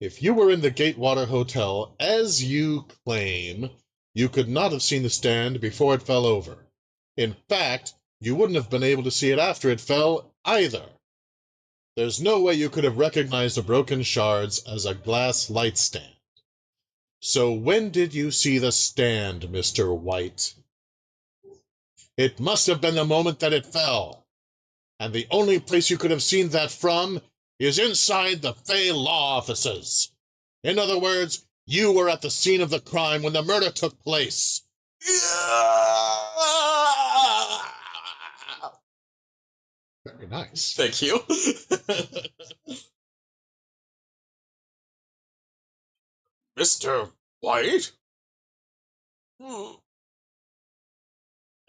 if you were in the Gatewater Hotel, as you claim, you could not have seen the stand before it fell over. In fact, you wouldn't have been able to see it after it fell either. There's no way you could have recognized the broken shards as a glass light stand. So when did you see the stand, Mr. White? It must have been the moment that it fell. And the only place you could have seen that from is inside the Fay law offices. In other words, you were at the scene of the crime when the murder took place. Very nice. Thank you. Mr. White?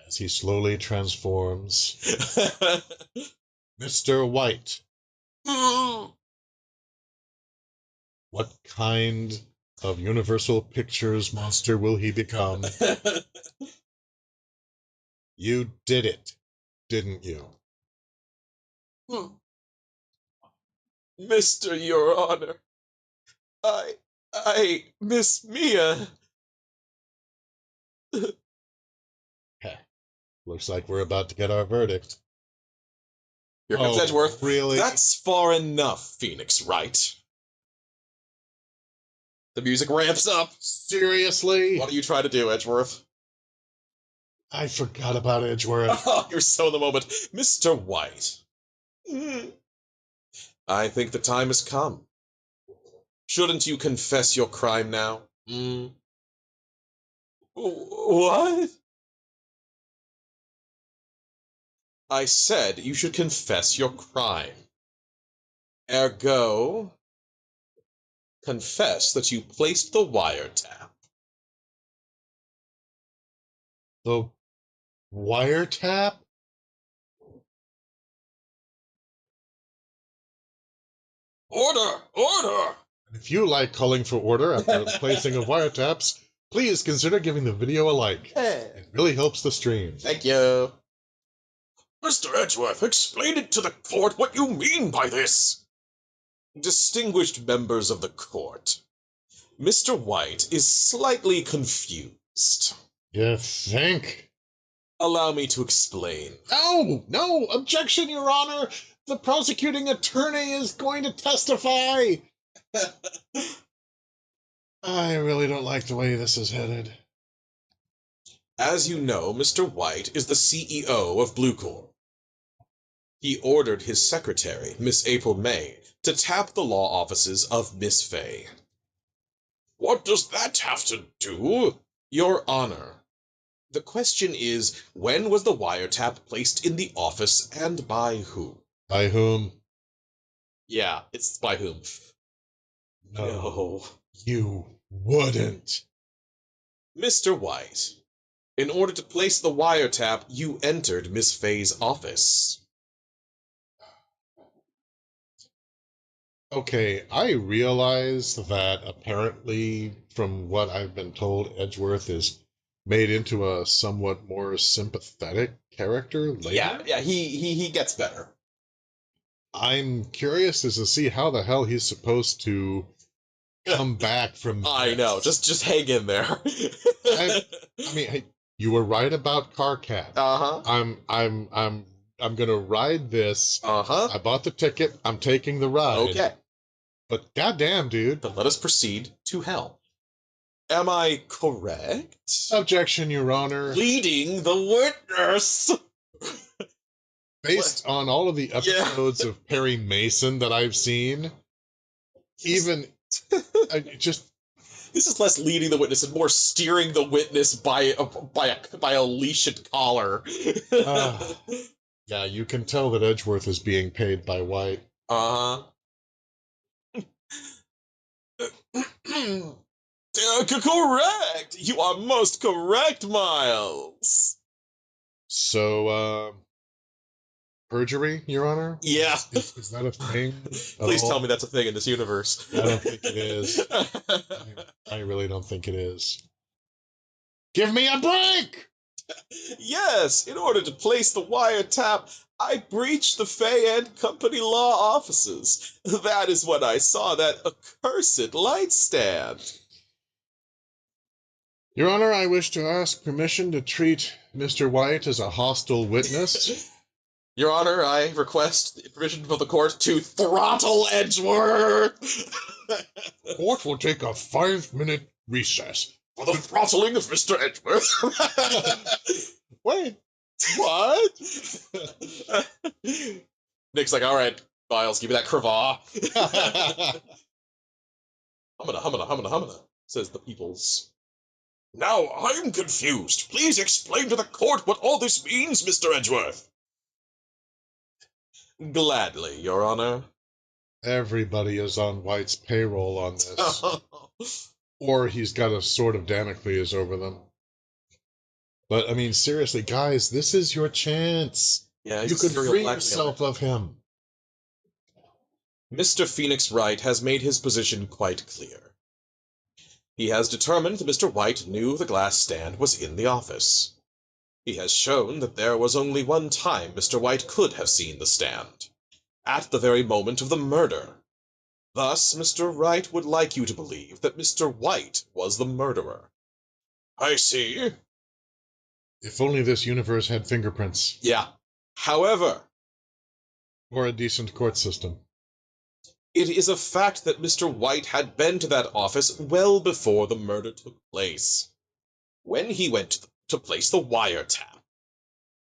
As he slowly transforms. Mr. White, What kind of Universal Pictures monster will he become? You did it, didn't you? Mr. Your Honor, I miss Mia. Heh, looks like we're about to get our verdict. Here comes Edgeworth. Really? That's far enough, Phoenix Wright. The music ramps up. Seriously? What do you try to do, Edgeworth? I forgot about Edgeworth. Oh, you're so in the moment. Mr. White. I think the time has come. Shouldn't you confess your crime now? What? I said you should confess your crime. Ergo, confess that you placed the wiretap. The wiretap? Order! Order! If you like calling for order after the placing of wiretaps, please consider giving the video a like. It really helps the stream. Thank you. Mr. Edgeworth, explain it to the court what you mean by this. Distinguished members of the court, Mr. White is slightly confused. You think? Allow me to explain. No, objection, Your Honor. The prosecuting attorney is going to testify. I really don't like the way this is headed. As you know, Mr. White is the CEO of Bluecore. He ordered his secretary, Miss April May, to tap the law offices of Miss Fay. What does that have to do? Your Honor, the question is, when was the wiretap placed in the office and by who? By whom? Yeah, it's by whom. No, you wouldn't. Mr. White, in order to place the wiretap, you entered Miss Fay's office. Okay, I realize that apparently, from what I've been told, Edgeworth is made into a somewhat more sympathetic character later. Yeah, he gets better. I'm curious as to see how the hell he's supposed to come back from this. I know, just hang in there. I mean, hey, you were right about Carcat. I'm gonna ride this. I bought the ticket. I'm taking the ride. Okay. But goddamn, dude. Then let us proceed to hell. Am I correct? Objection, Your Honor. Leading the witness. Based on all of the episodes of Perry Mason that I've seen, even just. This is less leading the witness and more steering the witness by a leashed collar. Yeah, you can tell that Edgeworth is being paid by White. Correct! You are most correct, Miles. So, perjury, Your Honor? Yeah. Is that a thing? Please tell me that's a thing in this universe. I don't think it is. I really don't think it is. Give me a break! Yes, in order to place the wiretap, I breached the Fay and Company law offices. That is when I saw that accursed light stand. Your Honor, I wish to ask permission to treat Mr. White as a hostile witness. Your Honor, I request permission from the court to throttle Edgeworth. The court will take a 5-minute recess For the throttling of Mr. Edgeworth. Wait, what? Nick's like, all right, Miles, give me that cravat. Humana, says the peoples. Now I'm confused. Please explain to the court what all this means, Mr. Edgeworth. Gladly, Your Honor. Everybody is on White's payroll on this. Or he's got a sword of Damocles over them. But, I mean, seriously, guys, this is your chance. Yeah, you could free yourself of him. Mr. Phoenix Wright has made his position quite clear. He has determined that Mr. White knew the glass stand was in the office. He has shown that there was only one time Mr. White could have seen the stand, at the very moment of the murder. Thus, Mr. Wright would like you to believe that Mr. White was the murderer. I see. If only this universe had fingerprints. Yeah. However, or a decent court system. It is a fact that Mr. White had been to that office well before the murder took place. When he went to place the wiretap,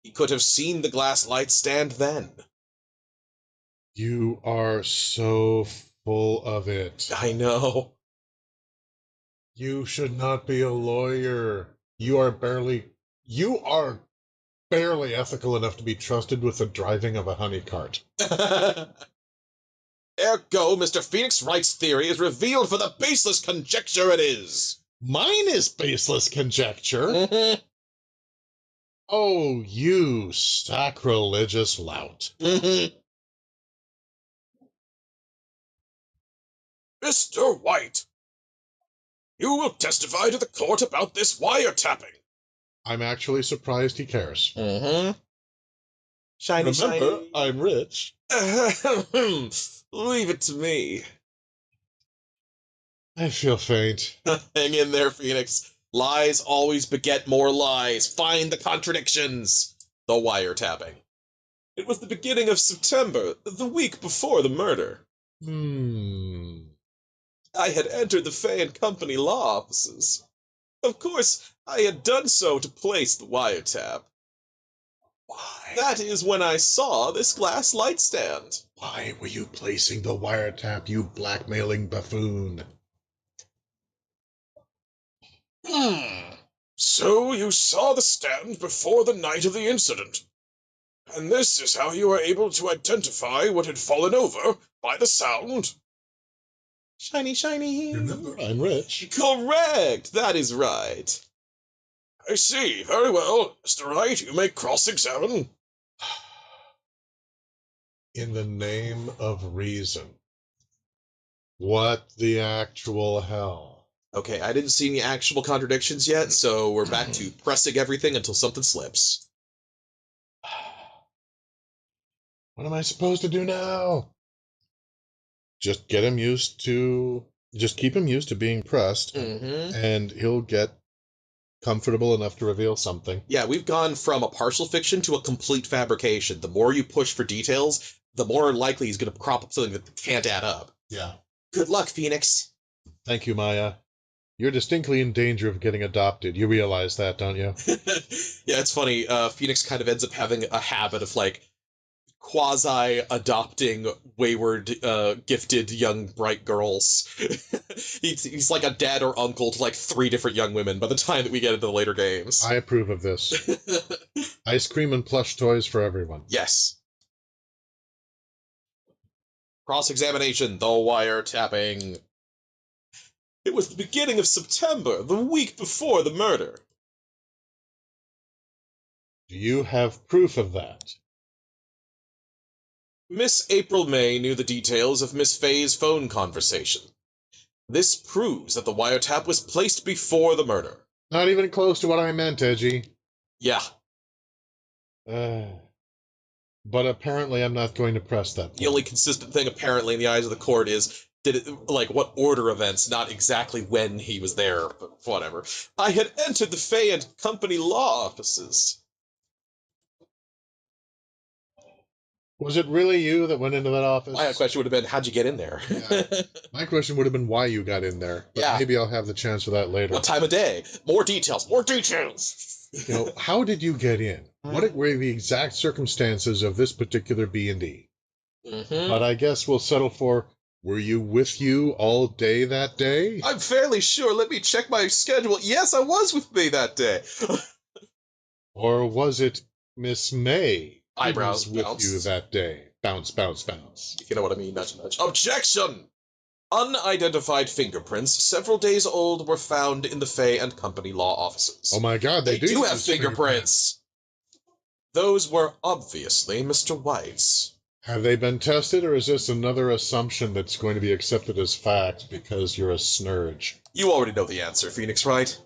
he could have seen the glass light stand then. You are so full of it. I know. You should not be a lawyer. You are barely ethical enough to be trusted with the driving of a honey cart. Ergo, Mr. Phoenix Wright's theory is revealed for the baseless conjecture it is. Mine is baseless conjecture. Mm-hmm. Oh, you sacrilegious lout. Mm-hmm. Mr. White, you will testify to the court about this wiretapping. I'm actually surprised he cares. Mm-hmm. Shiny, Remember, shiny. I'm rich. Leave it to me. I feel faint. Hang in there, Phoenix. Lies always beget more lies. Find the contradictions. The wiretapping. It was the beginning of September, the week before the murder. I had entered the Fay and Company law offices. Of course, I had done so to place the wiretap. Why? That is when I saw this glass light stand. Why were you placing the wiretap, you blackmailing buffoon? So you saw the stand before the night of the incident. And this is how you were able to identify what had fallen over by the sound? Shiny, shiny. Remember, I'm rich. Correct. That is right. I see. Very well. Mr. Wright, you may cross-examine. In the name of reason. What the actual hell? Okay, I didn't see any actual contradictions yet, so we're back to pressing everything until something slips. What am I supposed to do now? Just keep him used to being pressed, and he'll get comfortable enough to reveal something. Yeah, we've gone from a partial fiction to a complete fabrication. The more you push for details, the more likely he's going to crop up something that can't add up. Yeah. Good luck, Phoenix. Thank you, Maya. You're distinctly in danger of getting adopted. You realize that, don't you? Yeah, it's funny. Phoenix kind of ends up having a habit of, like, quasi-adopting wayward, gifted young bright girls. he's like a dad or uncle to, like, 3 different young women by the time that we get into the later games. I approve of this. Ice cream and plush toys for everyone. Yes. Cross-examination, the wiretapping. It was the beginning of September, the week before the murder. Do you have proof of that? Miss April May knew the details of Miss Fay's phone conversation. This proves that the wiretap was placed before the murder. Not even close to what I meant, Edgy. Yeah. But apparently I'm not going to press that point. The only consistent thing, apparently, in the eyes of the court is, what order events, not exactly when he was there, but whatever. I had entered the Fay and Company law offices. Was it really you that went into that office? My question would have been, how'd you get in there? Yeah. My question would have been why you got in there. But yeah. Maybe I'll have the chance for that later. What time of day? More details, more details! How did you get in? What were the exact circumstances of this particular B&D? But I guess we'll settle for, were you with you all day that day? I'm fairly sure. Let me check my schedule. Yes, I was with May that day. Or was it Miss May? Eyebrows with bounce. You that day. Bounce, bounce, bounce. You know what I mean, nudge, nudge. Objection! Unidentified fingerprints, several days old, were found in the Fay and Company law offices. Oh my god, they do have fingerprints! Those were obviously Mr. White's. Have they been tested, or is this another assumption that's going to be accepted as fact because you're a snurge? You already know the answer, Phoenix Wright.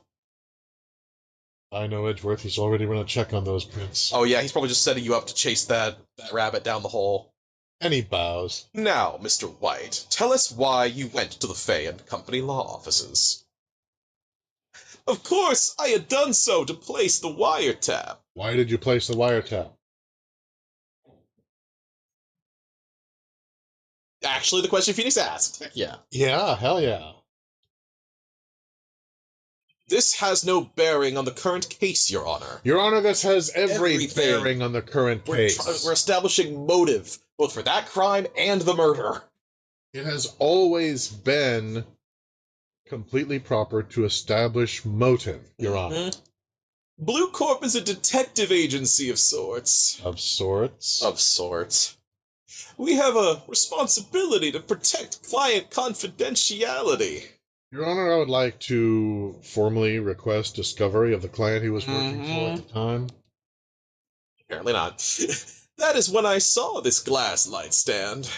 I know Edgeworth. He's already run a check on those prints. Oh yeah, he's probably just setting you up to chase that rabbit down the hole. And he bows. Now, Mr. White, tell us why you went to the Fay and Company law offices. Of course, I had done so to place the wiretap. Why did you place the wiretap? Actually, the question Phoenix asked. Heck yeah. Yeah, hell yeah. This has no bearing on the current case, Your Honor. Your Honor, this has every Everything. bearing on the current case. We're establishing motive, both for that crime and the murder. It has always been completely proper to establish motive, Your Honor. Blue Corp is a detective agency of sorts. Of sorts? Of sorts. We have a responsibility to protect client confidentiality. Your Honor, I would like to formally request discovery of the client he was working for at the time. Apparently not. That is when I saw this glass light stand.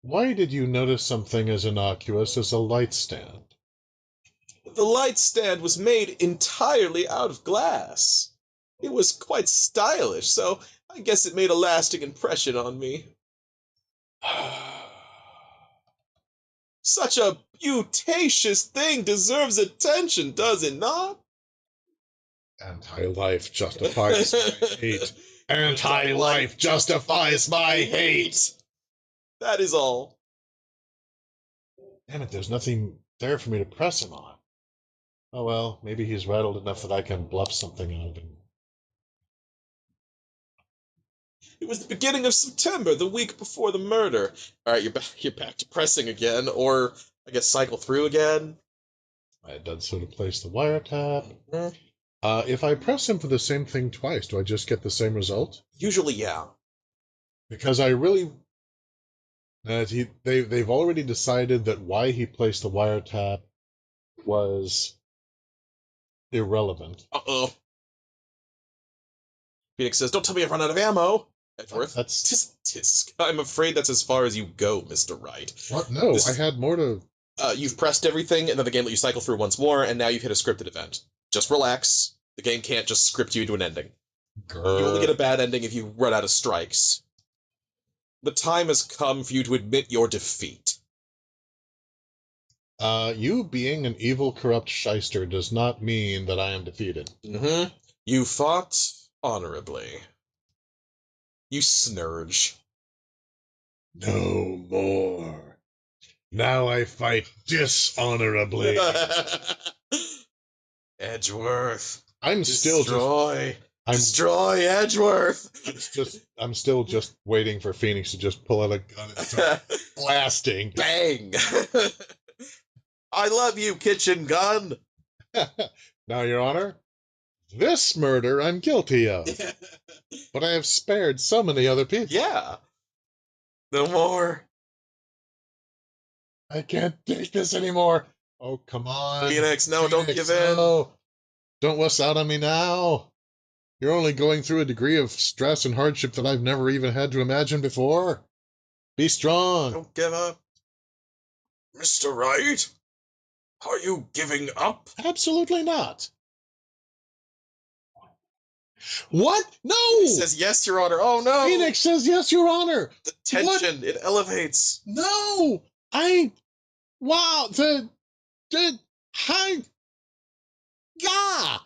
Why did you notice something as innocuous as a light stand? The light stand was made entirely out of glass. It was quite stylish, so I guess it made a lasting impression on me. Such a beautacious thing deserves attention, does it not? Anti-life justifies my hate. Anti-life justifies my hate! That is all. Damn it, there's nothing there for me to press him on. Oh well, maybe he's rattled enough that I can bluff something out of him. It was the beginning of September, the week before the murder. All right, you're back to pressing again, or I guess cycle through again. I had done so to place the wiretap. If I press him for the same thing twice, do I just get the same result? Usually, yeah. Because I really... they've already decided that why he placed the wiretap was irrelevant. Uh-oh. Phoenix says, "Don't tell me I've run out of ammo." Edgeworth. That's... Tisk. I'm afraid that's as far as you go, Mr. Wright. What? No, I had more to... You've pressed everything, and then the game let you cycle through once more, and now you've hit a scripted event. Just relax. The game can't just script you into an ending. You only get a bad ending if you run out of strikes. The time has come for you to admit your defeat. You being an evil, corrupt shyster does not mean that I am defeated. You fought honorably. You snurge. No more. Now I fight dishonorably. Edgeworth. I'm Destroy Edgeworth. I'm still just waiting for Phoenix to just pull out a gun and start blasting. Bang! I love you, kitchen gun. Now, Your Honor, this murder I'm guilty of, but I have spared so many other people. Yeah. No more. I can't take this anymore. Oh, come on. Phoenix, no, don't give in. No. Don't wuss out on me now. You're only going through a degree of stress and hardship that I've never even had to imagine before. Be strong. Don't give up. Mr. Wright? Are you giving up? Absolutely not. What? No! He says yes, Your Honor. Oh, no! Phoenix says yes, Your Honor. The tension, it elevates. No! Wow, yeah!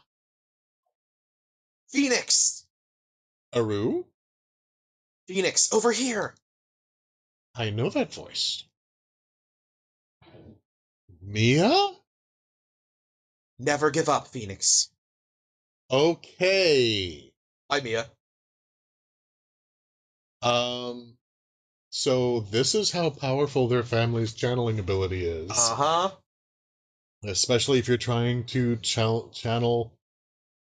Phoenix! Aru? Phoenix, over here! I know that voice. Mia? Never give up, Phoenix. Okay. Hi, Mia. So this is how powerful their family's channeling ability is. Uh-huh. Especially if you're trying to channel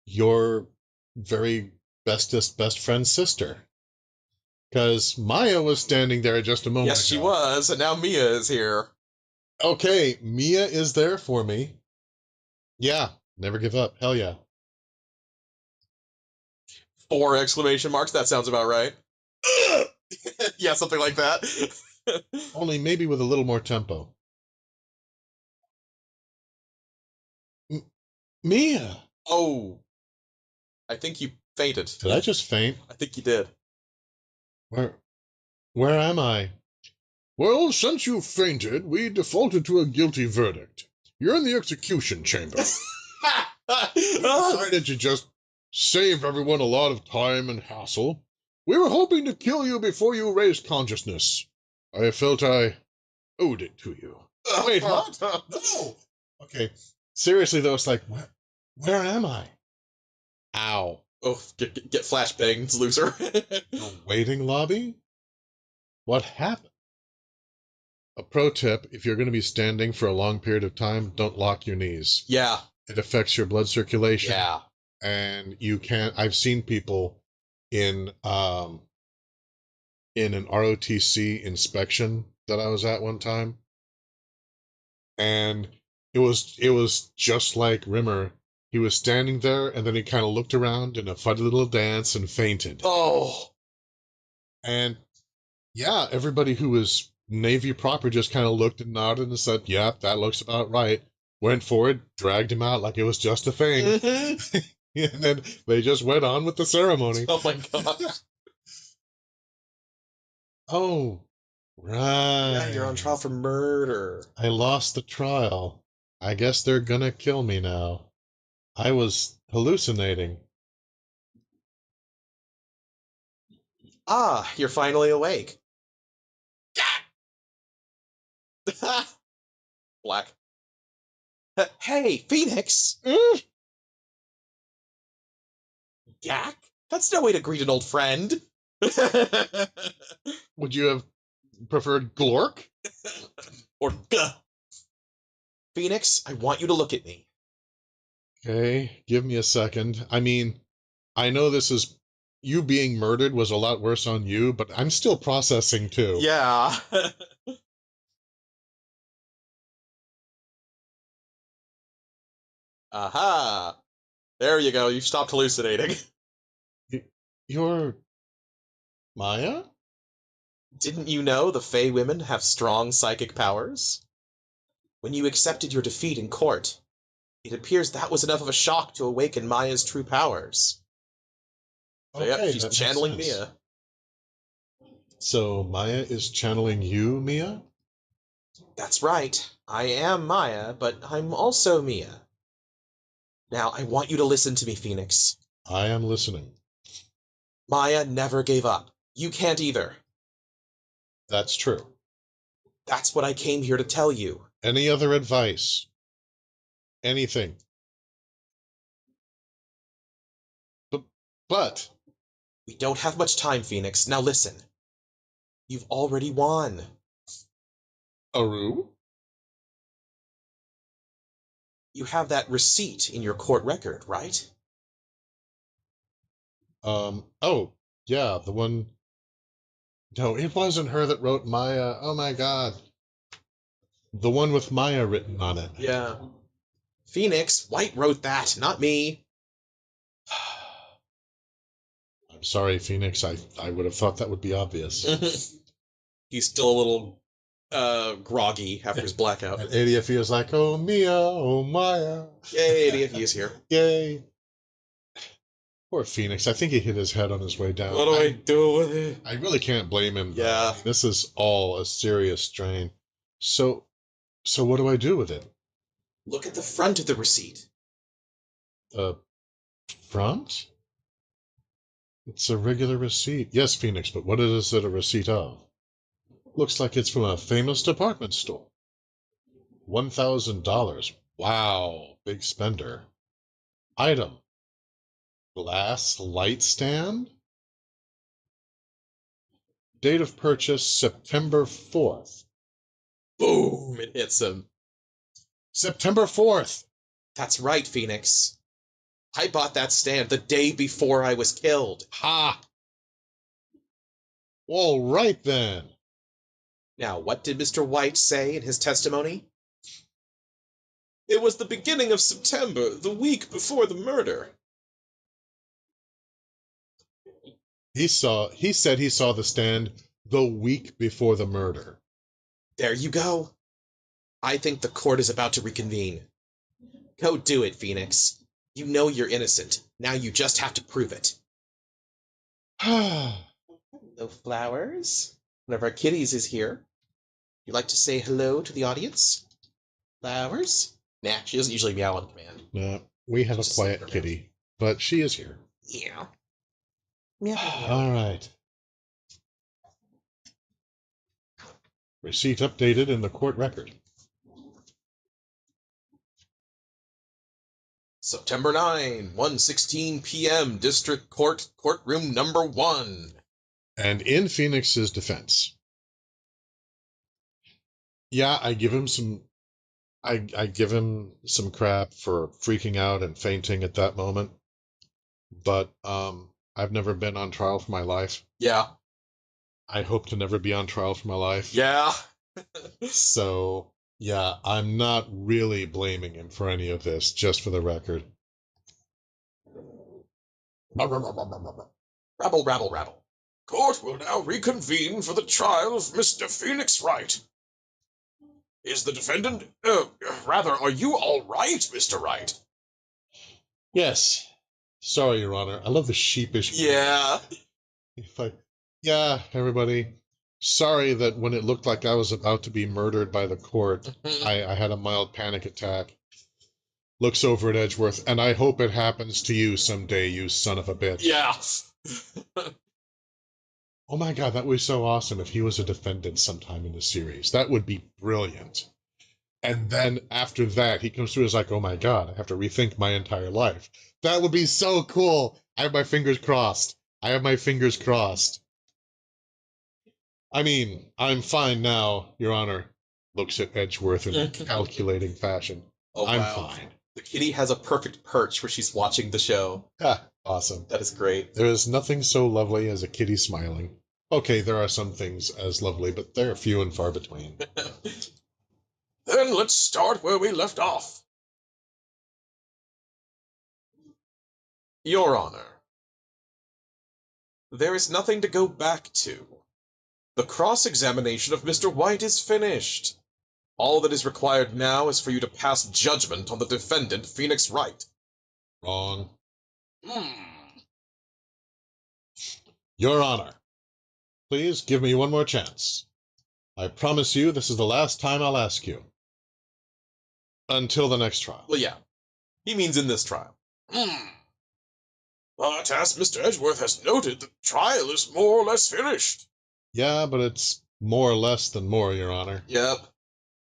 your very best friend's sister. Because Maya was standing there just a moment ago. Yes, she was, and now Mia is here. Okay, Mia is there for me. Yeah, never give up. Hell yeah. 4 exclamation marks. That sounds about right. Yeah, something like that. Only maybe with a little more tempo. Mia! Oh, I think you fainted. Did I just faint? I think you did. Where am I? Well, since you fainted, we defaulted to a guilty verdict. You're in the execution chamber. We decided to just save everyone a lot of time and hassle. We were hoping to kill you before you raised consciousness. I felt I owed it to you. Wait, what? No! Okay, seriously though, it's like, where am I? Ow. Oh, get flashbangs, loser. The waiting lobby? What happened? A pro tip, if you're going to be standing for a long period of time, don't lock your knees. Yeah. It affects your blood circulation. Yeah. And you can't, I've seen people in an ROTC inspection that I was at one time. And it was just like Rimmer. He was standing there, and then he kind of looked around in a funny little dance and fainted. Oh. And yeah, everybody who was Navy proper just kind of looked and nodded and said, "Yeah, that looks about right." Went forward, dragged him out like it was just a thing, and then they just went on with the ceremony. Oh my god. Oh, right. Yeah, you're on trial for murder. I lost the trial. I guess they're gonna kill me now. I was hallucinating. Ah, you're finally awake. Black. Hey, Phoenix! Yak? That's no way to greet an old friend. Would you have preferred Glork? Or Gah. Phoenix, I want you to look at me. Okay, give me a second. I mean, I know this is... You being murdered was a lot worse on you, but I'm still processing too. Yeah. Aha! There you go, you've stopped hallucinating. You're... Maya? Didn't you know the Fey women have strong psychic powers? When you accepted your defeat in court, it appears that was enough of a shock to awaken Maya's true powers. So Okay, yep, she's that makes channeling sense. Mia. So Maya is channeling you, Mia? That's right. I am Maya, but I'm also Mia. Now, I want you to listen to me, Phoenix. I am listening. Maya never gave up. You can't either. That's true. That's what I came here to tell you. Any other advice? Anything? But... We don't have much time, Phoenix. Now listen. You've already won. Aru? You have that receipt in your court record, right? Oh, yeah, the one... No, it wasn't her that wrote Maya. Oh my god. The one with Maya written on it. Yeah. Phoenix, White wrote that, not me. I'm sorry, Phoenix. I would have thought that would be obvious. He's still a little groggy after his blackout. And ADFE is like, oh Mia, oh Maya. Yay, ADFE is here. Yay. Poor Phoenix. I think he hit his head on his way down. What do I do with it? I really can't blame him. Yeah. This is all a serious strain. So what do I do with it? Look at the front of the receipt. The front? It's a regular receipt. Yes, Phoenix, but what is it a receipt of? Looks like it's from a famous department store. $1,000. Wow, big spender. Item. Glass light stand? Date of purchase, September 4th. Boom, it hits him. September 4th! That's right, Phoenix. I bought that stand the day before I was killed. Ha! All right, then. Now, what did Mr. White say in his testimony? It was the beginning of September, the week before the murder. He said he saw the stand the week before the murder. There you go. I think the court is about to reconvene. Go do it, Phoenix. You know you're innocent. Now you just have to prove it. Hello, Flowers. One of our kitties is here. You'd like to say hello to the audience? Flowers? Nah, she doesn't usually meow on command. No, we have a quiet kitty, but she is here. Yeah. Meow. All right. Receipt updated in the court record. September 9, 1:16 p.m., District Court, Courtroom number 1. And in Phoenix's defense, yeah, I give him some crap for freaking out and fainting at that moment, but I've never been on trial for my life. Yeah. I hope to never be on trial for my life. Yeah. So, yeah, I'm not really blaming him for any of this, just for the record. Rabble, rabble, rabble. Court will now reconvene for the trial of Mr. Phoenix Wright. Is the defendant... are you all right, Mr. Wright? Yes. Sorry, Your Honor. I love the sheepish... Yeah. Like, yeah, everybody. Sorry that when it looked like I was about to be murdered by the court, I had a mild panic attack. Looks over at Edgeworth, and I hope it happens to you someday, you son of a bitch. Yeah. Oh my god, that would be so awesome if he was a defendant sometime in the series. That would be brilliant. And then after that, he comes through and is like, oh my god, I have to rethink my entire life. That would be so cool. I have my fingers crossed. I have my fingers crossed. I mean, I'm fine now, Your Honor. Looks at Edgeworth in a calculating fashion. Oh, I'm wow. fine. The kitty has a perfect perch where she's watching the show. Ah, awesome. That is great. There is nothing so lovely as a kitty smiling. Okay, there are some things as lovely, but they're few and far between. Then let's start where we left off. Your Honor, there is nothing to go back to. The cross-examination of Mr. White is finished. All that is required now is for you to pass judgment on the defendant, Phoenix Wright. Wrong. Your Honor, please give me one more chance. I promise you this is the last time I'll ask you. Until the next trial. Well, yeah. He means in this trial. But as Mr. Edgeworth has noted, the trial is more or less finished. Yeah, but it's more or less than more, Your Honor. Yep.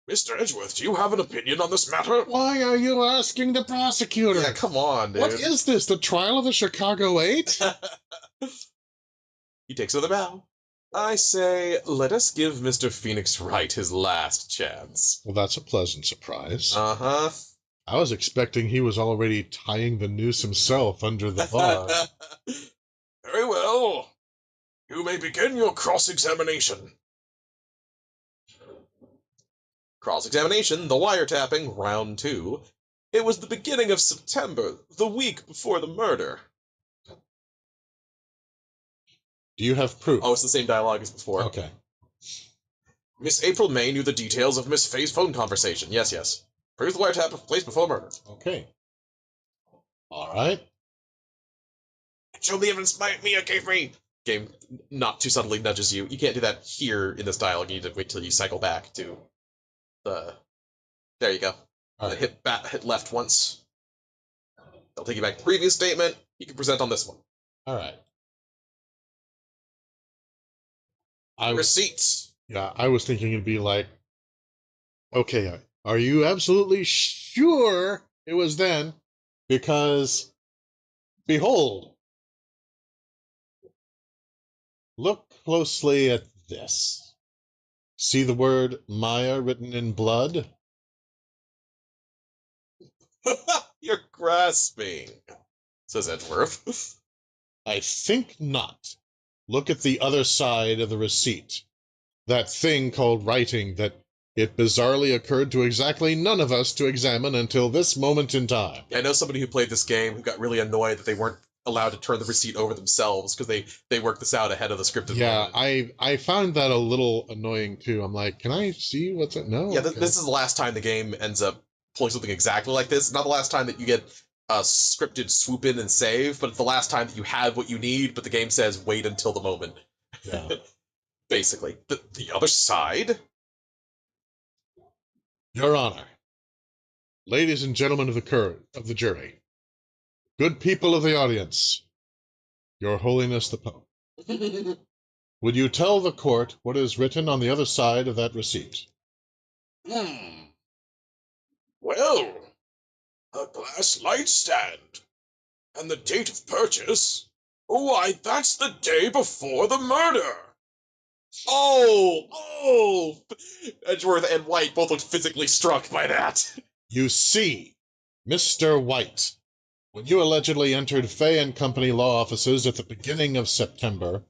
Mr. Edgeworth, do you have an opinion on this matter? Why are you asking the prosecutor? Yeah, come on, dude. What is this, the trial of the Chicago 8? He takes another bow. I say, let us give Mr. Phoenix Wright his last chance. Well, that's a pleasant surprise. Uh-huh. I was expecting he was already tying the noose himself under the bar. Very well. You may begin your cross-examination. Cross-examination, the wiretapping, round 2. It was the beginning of September, the week before the murder. Do you have proof? Oh, it's the same dialogue as before. Okay. Miss April May knew the details of Miss Faye's phone conversation. Yes, yes. Proves the wiretap took place before murder. Okay. All right. Show the evidence Mia gave me. Game not too subtly nudges you. You can't do that here in this dialogue. You need to wait till you cycle back to the... There you go. Right. Hit left once. They'll take you back to the previous statement. You can present on this one. All right. Receipts. Yeah, I was thinking it'd be like, okay, are you absolutely sure it was then? Because, behold, look closely at this. See the word Maya written in blood? You're grasping, says Edgeworth. I think not. Look at the other side of the receipt. That thing called writing that it bizarrely occurred to exactly none of us to examine until this moment in time. Yeah, I know somebody who played this game who got really annoyed that they weren't allowed to turn the receipt over themselves because they worked this out ahead of the scripted Yeah, moment. I found that a little annoying too. I'm like, can I see what's it? No. Yeah, Okay. this is the last time the game ends up pulling something exactly like this. Not the last time that you get a scripted swoop in and save, but it's the last time that you have what you need, but the game says wait until the moment. Yeah. Basically. The other side? Your Honor, ladies and gentlemen of the jury, good people of the audience, Your Holiness the Pope, would you tell the court what is written on the other side of that receipt? Well, a glass light stand. And the date of purchase? Why, that's the day before the murder. Oh! Edgeworth and White both looked physically struck by that. You see, Mr. White, when you allegedly entered Fay and Company law offices at the beginning of September,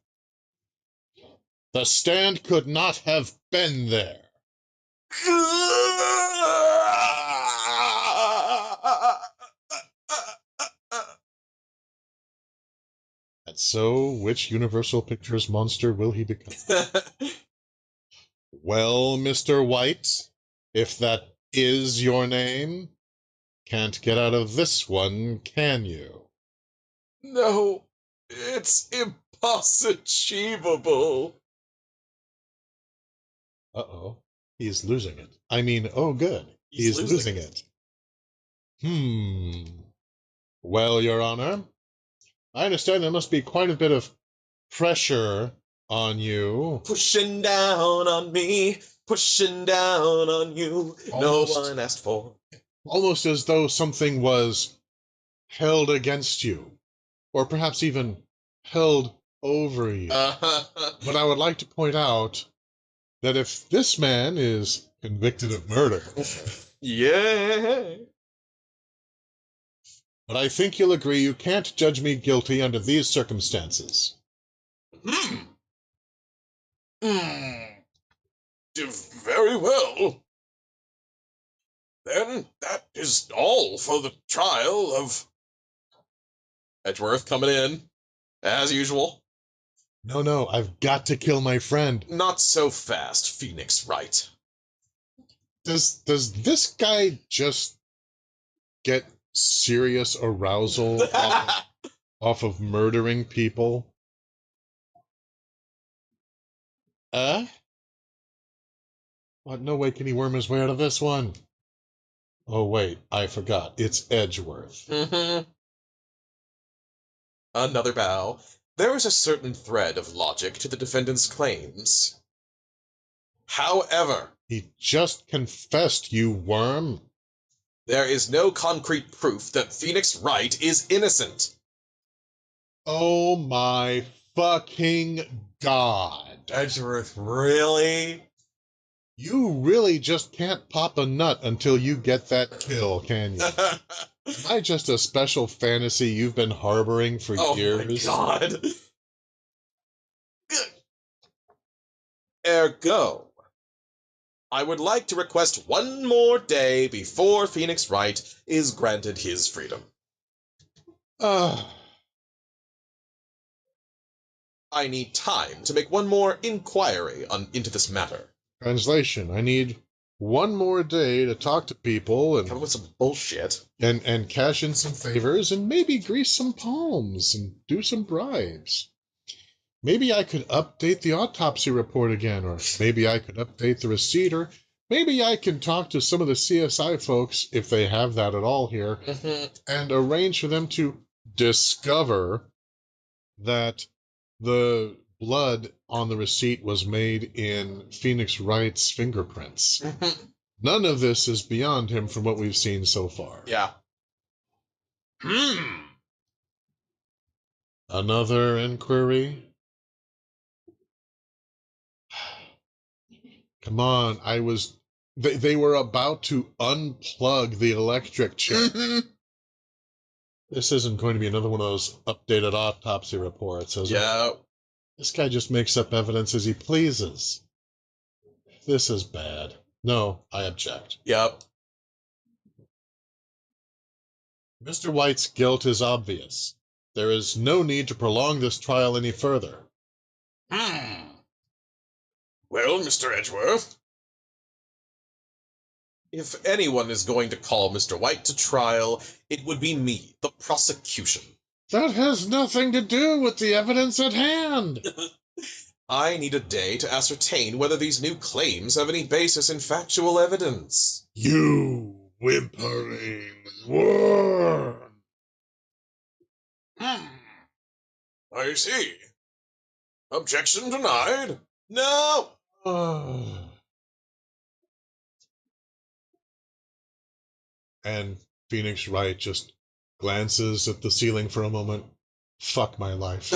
the stand could not have been there. And so, which Universal Pictures monster will he become? Well, Mr. White, if that is your name, can't get out of this one, can you? No, it's impossible. Uh-oh, he's losing it. I mean, oh good, he's losing it. Well, Your Honor, I understand there must be quite a bit of pressure on you. Pushing down on me, pushing down on you. Almost, no one asked for. Almost as though something was held against you, or perhaps even held over you. But I would like to point out that if this man is convicted of murder, yeah. but I think you'll agree you can't judge me guilty under these circumstances. Very well. Then that is all for the trial of Edgeworth coming in, as usual. No, I've got to kill my friend. Not so fast, Phoenix Wright. Does this guy just get serious arousal off of murdering people? What, no way can he worm his way out of this one. Oh, wait, I forgot. It's Edgeworth. Another bow. There is a certain thread of logic to the defendant's claims. However, he just confessed, you worm. There is no concrete proof that Phoenix Wright is innocent. Oh my fucking god. Edgeworth, really? You really just can't pop a nut until you get that kill, can you? Am I just a special fantasy you've been harboring for years? Oh my god. Ergo, I would like to request one more day before Phoenix Wright is granted his freedom. I need time to make one more inquiry into this matter. Translation, I need one more day to talk to people and come up with some bullshit. And cash in some favors and maybe grease some palms and do some bribes. Maybe I could update the autopsy report again, or maybe I could update the receipt, or maybe I can talk to some of the CSI folks, if they have that at all here, and arrange for them to discover that the blood on the receipt was made in Phoenix Wright's fingerprints. None of this is beyond him from what we've seen so far. Yeah. Another inquiry? Come on, they were about to unplug the electric chair. This isn't going to be another one of those updated autopsy reports, is it? Yeah. This guy just makes up evidence as he pleases. This is bad. No, I object. Yep. Mr. White's guilt is obvious. There is no need to prolong this trial any further. Well, Mr. Edgeworth? If anyone is going to call Mr. White to trial, it would be me, the prosecution. That has nothing to do with the evidence at hand. I need a day to ascertain whether these new claims have any basis in factual evidence. You whimpering worm! I see. Objection denied. No! And Phoenix Wright just glances at the ceiling for a moment. Fuck my life.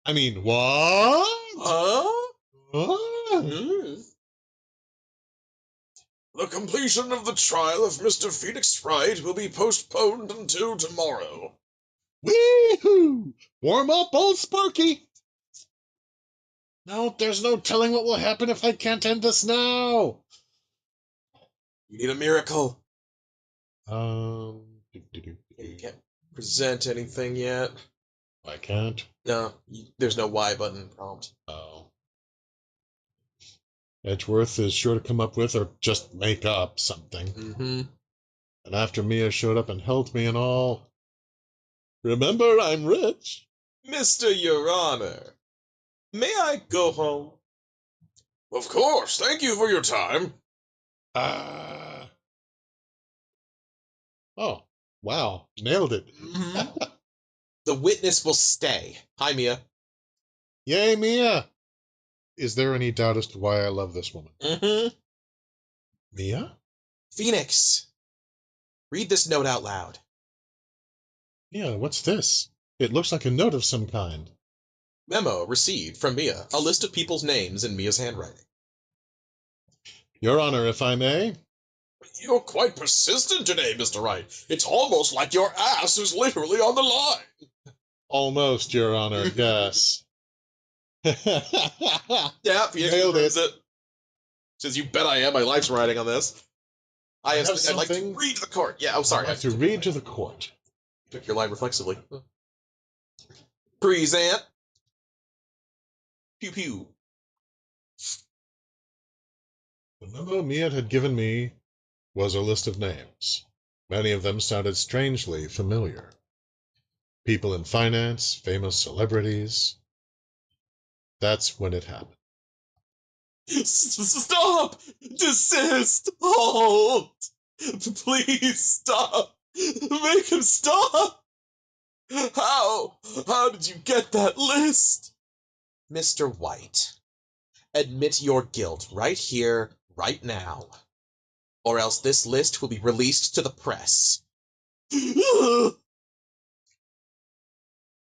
I mean, what? Huh? What? The completion of the trial of Mr. Phoenix Wright will be postponed until tomorrow. Wee-hoo! Warm up, old Sparky! No, there's no telling what will happen if I can't end this now. You need a miracle. Um, You can't present anything yet. I can't. No, there's no Y button prompt. Oh. Edgeworth is sure to come up with or just make up something. Mm-hmm. And after Mia showed up and helped me and all, remember, I'm rich. Mr. Your Honor, may I go home? Of course. Thank you for your time. Oh, wow. Nailed it. Mm-hmm. The witness will stay. Hi, Mia. Yay, Mia. Is there any doubt as to why I love this woman? Mm-hmm. Mia? Phoenix, read this note out loud. Mia, what's this? It looks like a note of some kind. Memo received from Mia. A list of people's names in Mia's handwriting. Your Honor, if I may? You're quite persistent today, Mr. Wright. It's almost like your ass is literally on the line. Almost, Your Honor, yes. Yeah, Phoenix Nailed confirms it. Says, you bet I am. My life's riding on this. I'd like to something- read to the court. Yeah, I'm sorry. I'd like to read to the court. Took your line reflexively. Present. Pew pew. The memo Mia had given me was a list of names. Many of them sounded strangely familiar. People in finance, famous celebrities. That's when it happened. Stop! Desist! Hold! Please stop! Make him stop! How? How did you get that list? Mr. White, admit your guilt right here, right now. Or else this list will be released to the press.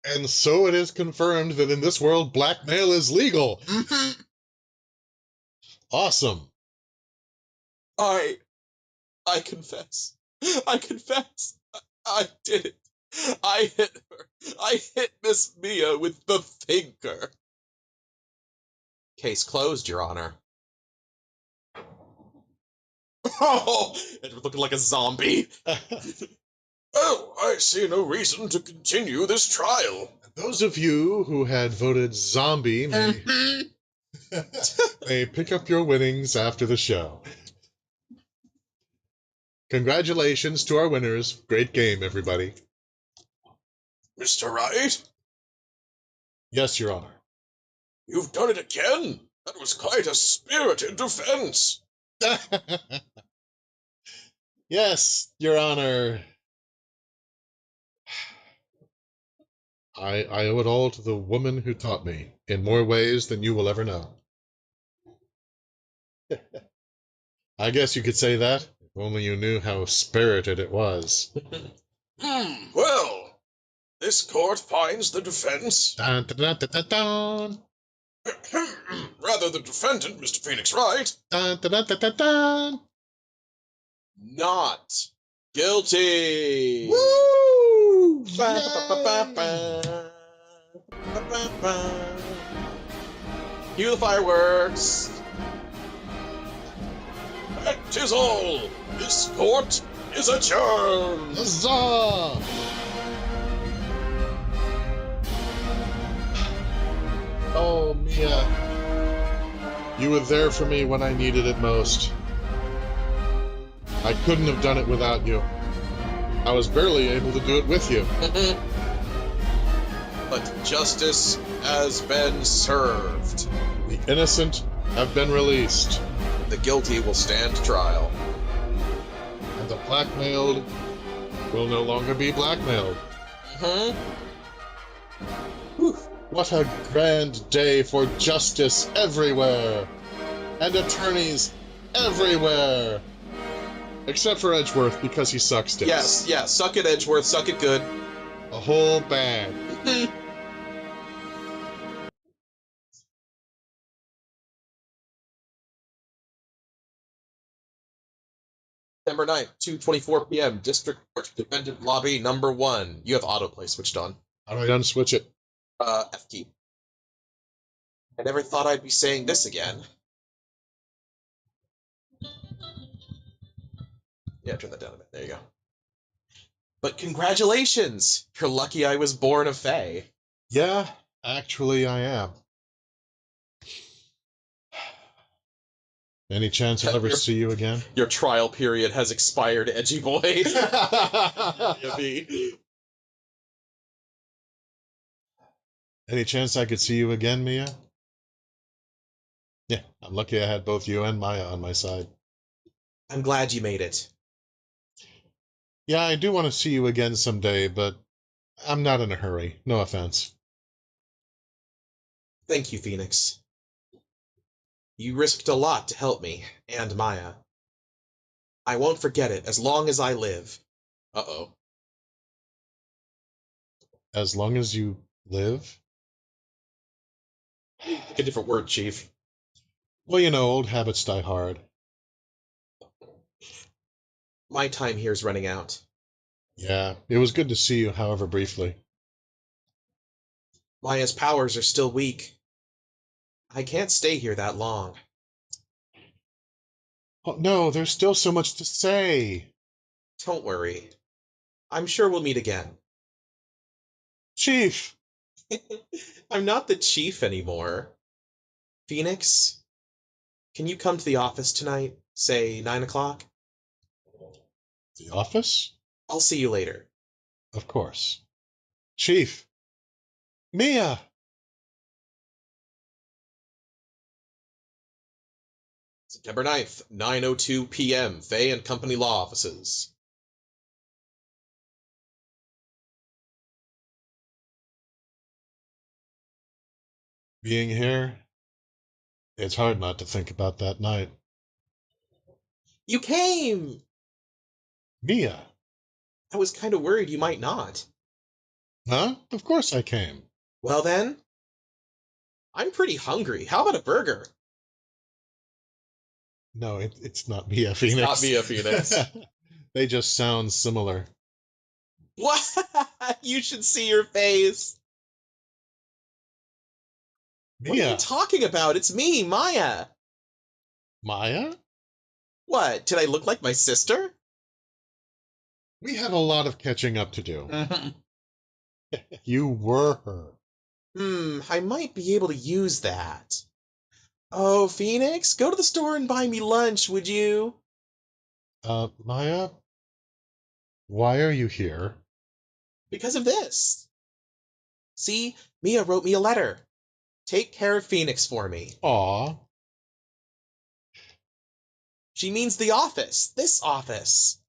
And so it is confirmed that in this world, blackmail is legal. Mm-hmm. Awesome. I confess. I confess. I did it. I hit her. I hit Miss Mia with the thinker. Case closed, Your Honor. Oh, Edward looking like a zombie. Oh, I see no reason to continue this trial. Those of you who had voted zombie may pick up your winnings after the show. Congratulations to our winners. Great game, everybody. Mr. Wright? Yes, Your Honor. You've done it again. That was quite a spirited defense. Yes, Your Honor. I owe it all to the woman who taught me, in more ways than you will ever know. I guess you could say that, if only you knew how spirited it was. Well, this court finds the defense. Dun, dun, dun, dun, dun, Rather, the defendant, Mr. Phoenix Wright. dun, dun, dun, dun, dun, dun. Not guilty. Woo! Cue the fireworks. That is all. This court is adjourned! Huzzah! Oh, Mia. You were there for me when I needed it most. I couldn't have done it without you. I was barely able to do it with you. But justice has been served. The innocent have been released. The guilty will stand trial. And the blackmailed will no longer be blackmailed. Whew. What a grand day for justice everywhere! And attorneys everywhere! Except for Edgeworth, because he sucks dicks. Yes, suck it, Edgeworth, suck it good. A whole bag. September 9th, 2:24 p.m., District Court, Defendant Lobby number 1. You have autoplay switched on. How do I unswitch it? F key. I never thought I'd be saying this again. Yeah, turn that down a bit. There you go. But congratulations! You're lucky I was born a Fae. Yeah, actually I am. Any chance I'll ever see you again? Your trial period has expired, edgy boy. Any chance I could see you again, Mia? Yeah, I'm lucky I had both you and Maya on my side. I'm glad you made it. Yeah, I do want to see you again someday, but I'm not in a hurry. No offense. Thank you, Phoenix. You risked a lot to help me, and Maya. I won't forget it as long as I live. Uh-oh. As long as you live? Pick a different word, Chief. Well, you know, old habits die hard. My time here's running out. Yeah, it was good to see you, however briefly. Maya's powers are still weak. I can't stay here that long. Oh, no, there's still so much to say. Don't worry. I'm sure we'll meet again. Chief! I'm not the chief anymore. Phoenix, can you come to the office tonight, say 9 o'clock? The office? I'll see you later. Of course. Chief! Mia! September 9th, 9:02 p.m., Fay and Company Law Offices. Being here, it's hard not to think about that night. You came! Mia! I was kind of worried you might not. Huh? Of course I came. Well then, I'm pretty hungry. How about a burger? No, it's not Mia, Phoenix. Not Mia, Phoenix. They just sound similar. What? You should see your face. Mia! What are you talking about? It's me, Maya. Maya? What, did I look like my sister? We had a lot of catching up to do. You were her. I might be able to use that. Oh, Phoenix, go to the store and buy me lunch, would you? Maya? Why are you here? Because of this. See, Mia wrote me a letter. Take care of Phoenix for me. Aw. She means the office, this office.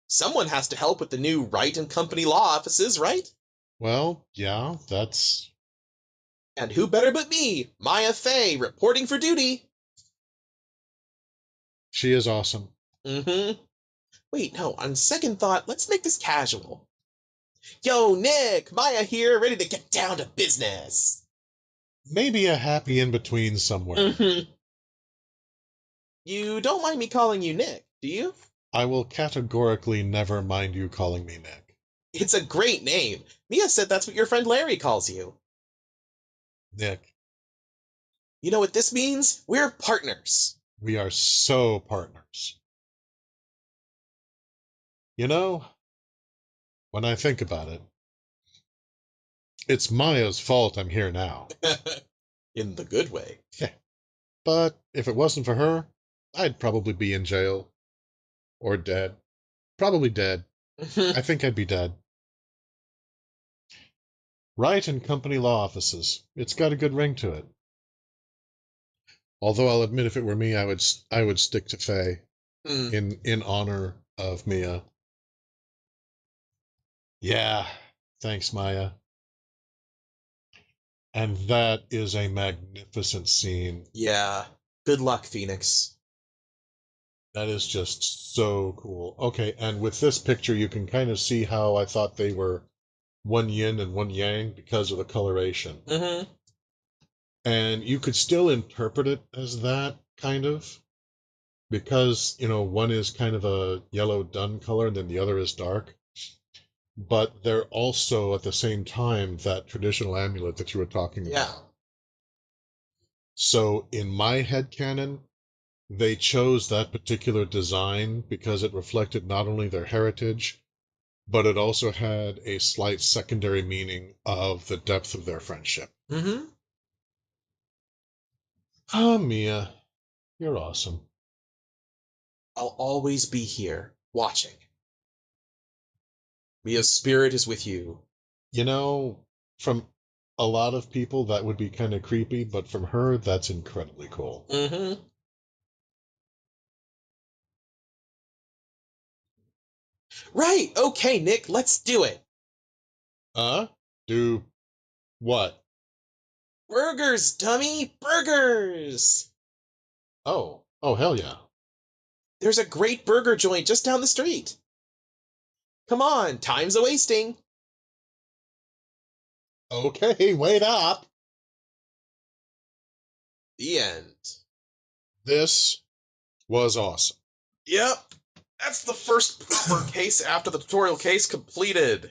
Someone has to help with the new Wright and Company law offices, right? Well, yeah, that's... And who better but me, Maya Fay, reporting for duty. She is awesome. Wait, no, on second thought, let's make this casual. Yo, Nick, Maya here, ready to get down to business. Maybe a happy in-between somewhere. You don't mind me calling you Nick, do you? I will categorically never mind you calling me Nick. It's a great name. Mia said that's what your friend Larry calls you. Nick. You know what this means? We're partners. We are so partners. You know, when I think about it, it's Maya's fault I'm here now. In the good way. Yeah. But if it wasn't for her, I'd probably be in jail. Or dead. Probably dead. I think I'd be dead. Wright and Company law offices. It's got a good ring to it. Although I'll admit, if it were me, I would stick to Faye in honor of Mia. Yeah, thanks, Maya. And that is a magnificent scene. Yeah. Good luck, Phoenix. That is just so cool. Okay, and with this picture, you can kind of see how I thought they were one yin and one yang because of the coloration. Mm-hmm. And you could still interpret it as that, kind of, because, one is kind of a yellow dun color and then the other is dark. But they're also, at the same time, that traditional amulet that you were talking about. So, in my headcanon, they chose that particular design because it reflected not only their heritage, but it also had a slight secondary meaning of the depth of their friendship. Mm-hmm. Ah, Mia, you're awesome. I'll always be here, watching. Mia's spirit is with you. From a lot of people, that would be kind of creepy, but from her, that's incredibly cool. Mm-hmm. Right, okay, Nick, let's do it. Do what? Burgers, dummy! Burgers! Oh, hell yeah. There's a great burger joint just down the street. Come on, time's a-wasting. Okay, wait up. The end. This was awesome. Yep, that's the first proper case after the tutorial case completed.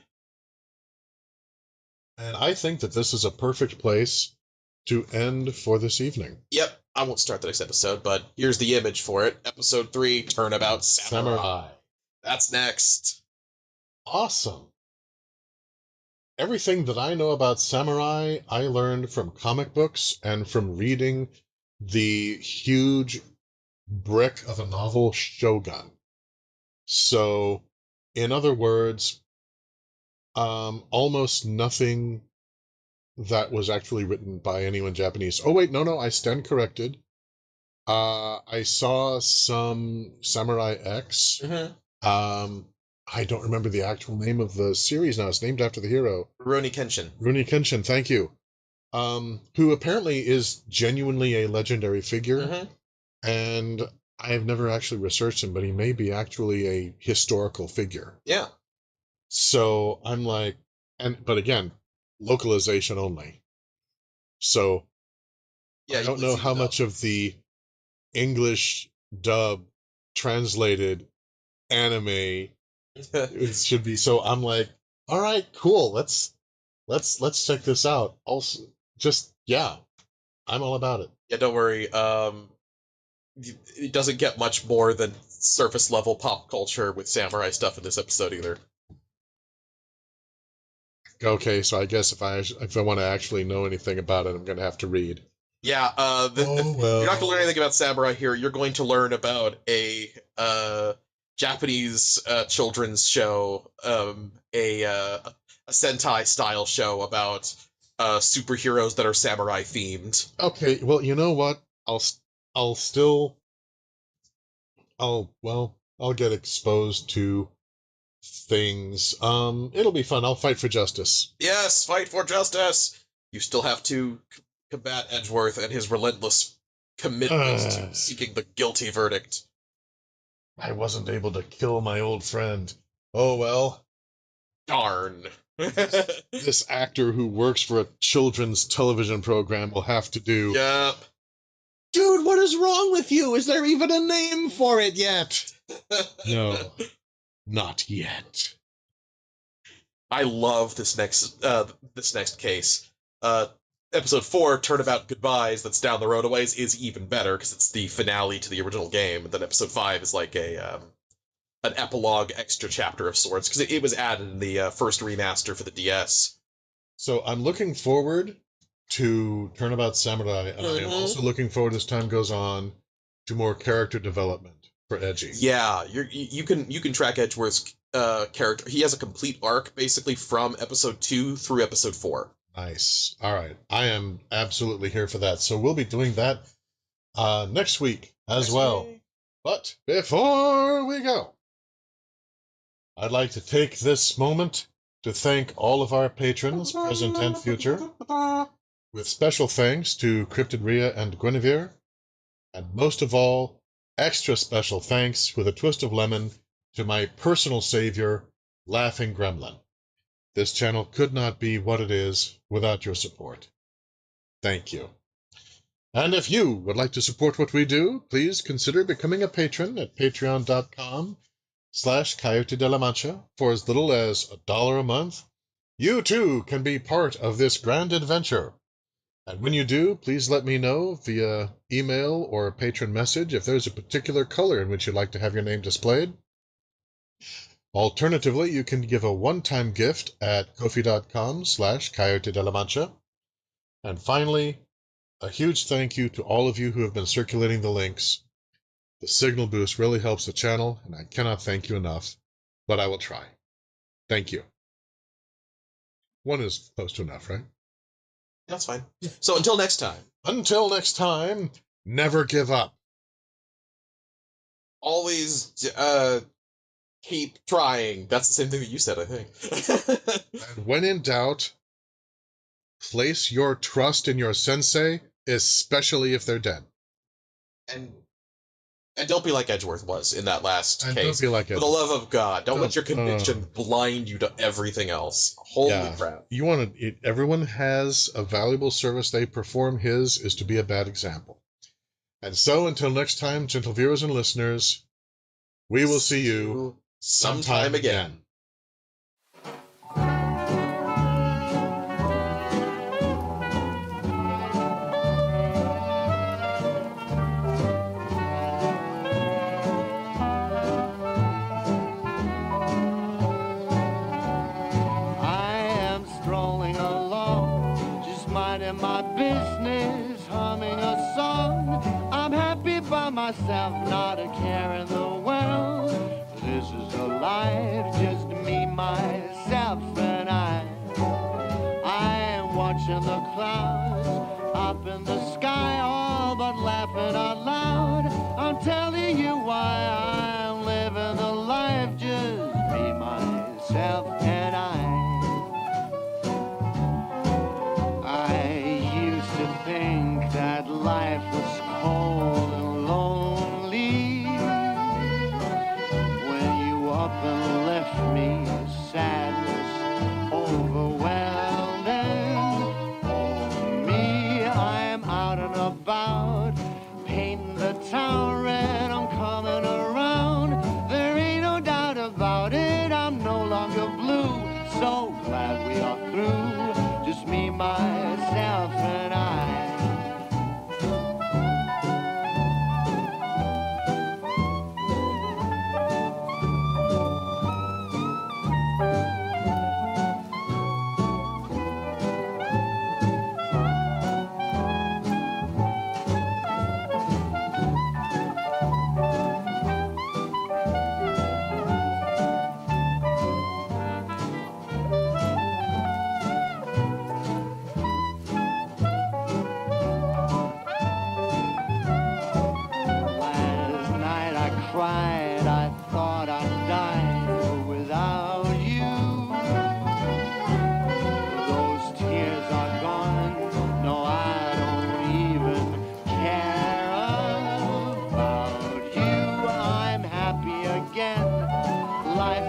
And I think that this is a perfect place to end for this evening. Yep, I won't start the next episode, but here's the image for it. Episode 3, Turnabout Samurai. That's next. Awesome. Everything that I know about samurai, I learned from comic books and from reading the huge brick of a novel, Shogun. So, in other words, almost nothing that was actually written by anyone Japanese. Oh, wait, no, I stand corrected. I saw some Samurai X. Mm-hmm. I don't remember the actual name of the series now. It's named after the hero. Rurouni Kenshin. Rurouni Kenshin, thank you. Who apparently is genuinely a legendary figure. Mm-hmm. And I've never actually researched him, but he may be actually a historical figure. Yeah. So I'm like, but again, localization only. So yeah, I don't know how much of the English dub translated anime it should be. So I'm like, all right, cool. Let's check this out. Also, I'm all about it. Yeah, don't worry. It doesn't get much more than surface level pop culture with samurai stuff in this episode either. Okay, so I guess if I want to actually know anything about it, I'm gonna have to read. Yeah, you're not going to learn anything about samurai here. You're going to learn about a Japanese children's show, a Sentai style show about superheroes that are samurai themed. Okay, well, you know what? I'll get exposed to things. It'll be fun. I'll fight for justice. Yes, fight for justice. You still have to combat Edgeworth and his relentless commitment to seeking the guilty verdict. I wasn't able to kill my old friend. Oh well. Darn. This actor who works for a children's television program will have to do. Yep. Dude, what is wrong with you? Is there even a name for it yet? No, not yet. I love this next case. Episode 4, Turnabout Goodbyes, that's down the road a ways, is even better because it's the finale to the original game. And then episode 5 is like a an epilogue extra chapter of sorts, because it was added in the first remaster for the DS. So I'm looking forward to Turnabout Samurai, and I am also looking forward as time goes on to more character development for Edgy. Yeah, you can track Edgeworth's character. He has a complete arc basically from episode 2 through episode 4. Nice. All right, I am absolutely here for that. So we'll be doing that next week as well. But before we go, I'd like to take this moment to thank all of our patrons, present and future, with special thanks to Cryptid Rhea and Guinevere, and most of all, extra special thanks with a twist of lemon to my personal savior, Laughing Gremlin. This channel could not be what it is without your support. Thank you. And if you would like to support what we do, please consider becoming a patron at patreon.com/Coyote de la Mancha for as little as $1 a month. You too can be part of this grand adventure. And when you do, please let me know via email or patron message if there's a particular color in which you'd like to have your name displayed. Alternatively, you can give a one-time gift at ko-fi.com/Coyote de la Mancha. And finally, a huge thank you to all of you who have been circulating the links. The signal boost really helps the channel, and I cannot thank you enough, but I will try. Thank you. One is close to enough, right? That's fine. So until next time. Until next time, never give up. Always keep trying. That's the same thing that you said, I think. And when in doubt, place your trust in your sensei, especially if they're dead. And don't be like Edgeworth was in that last And case. don't be like For the love of God, don't let your conviction blind you to everything else. Holy crap. You want to. Everyone has a valuable service they perform. His is to be a bad example. And so, until next time, gentle viewers and listeners, we will see you sometime again. My business, humming a song. I'm happy by myself, not a care in the world. This is a life, just me, myself, and I. I am watching the clouds up in the sky, all but laughing out loud. I'm telling you why I'm living the life, just me, myself, and I. Think that life was cold and lonely when you up and left me, sadness overwhelming. Oh me, I'm out and about, painting the town red, I'm coming around. There ain't no doubt about it, I'm no longer blue. So glad we are through, just me, myself, and I. I thought I'd die without you. Those tears are gone. No, I don't even care about you. I'm happy again. Life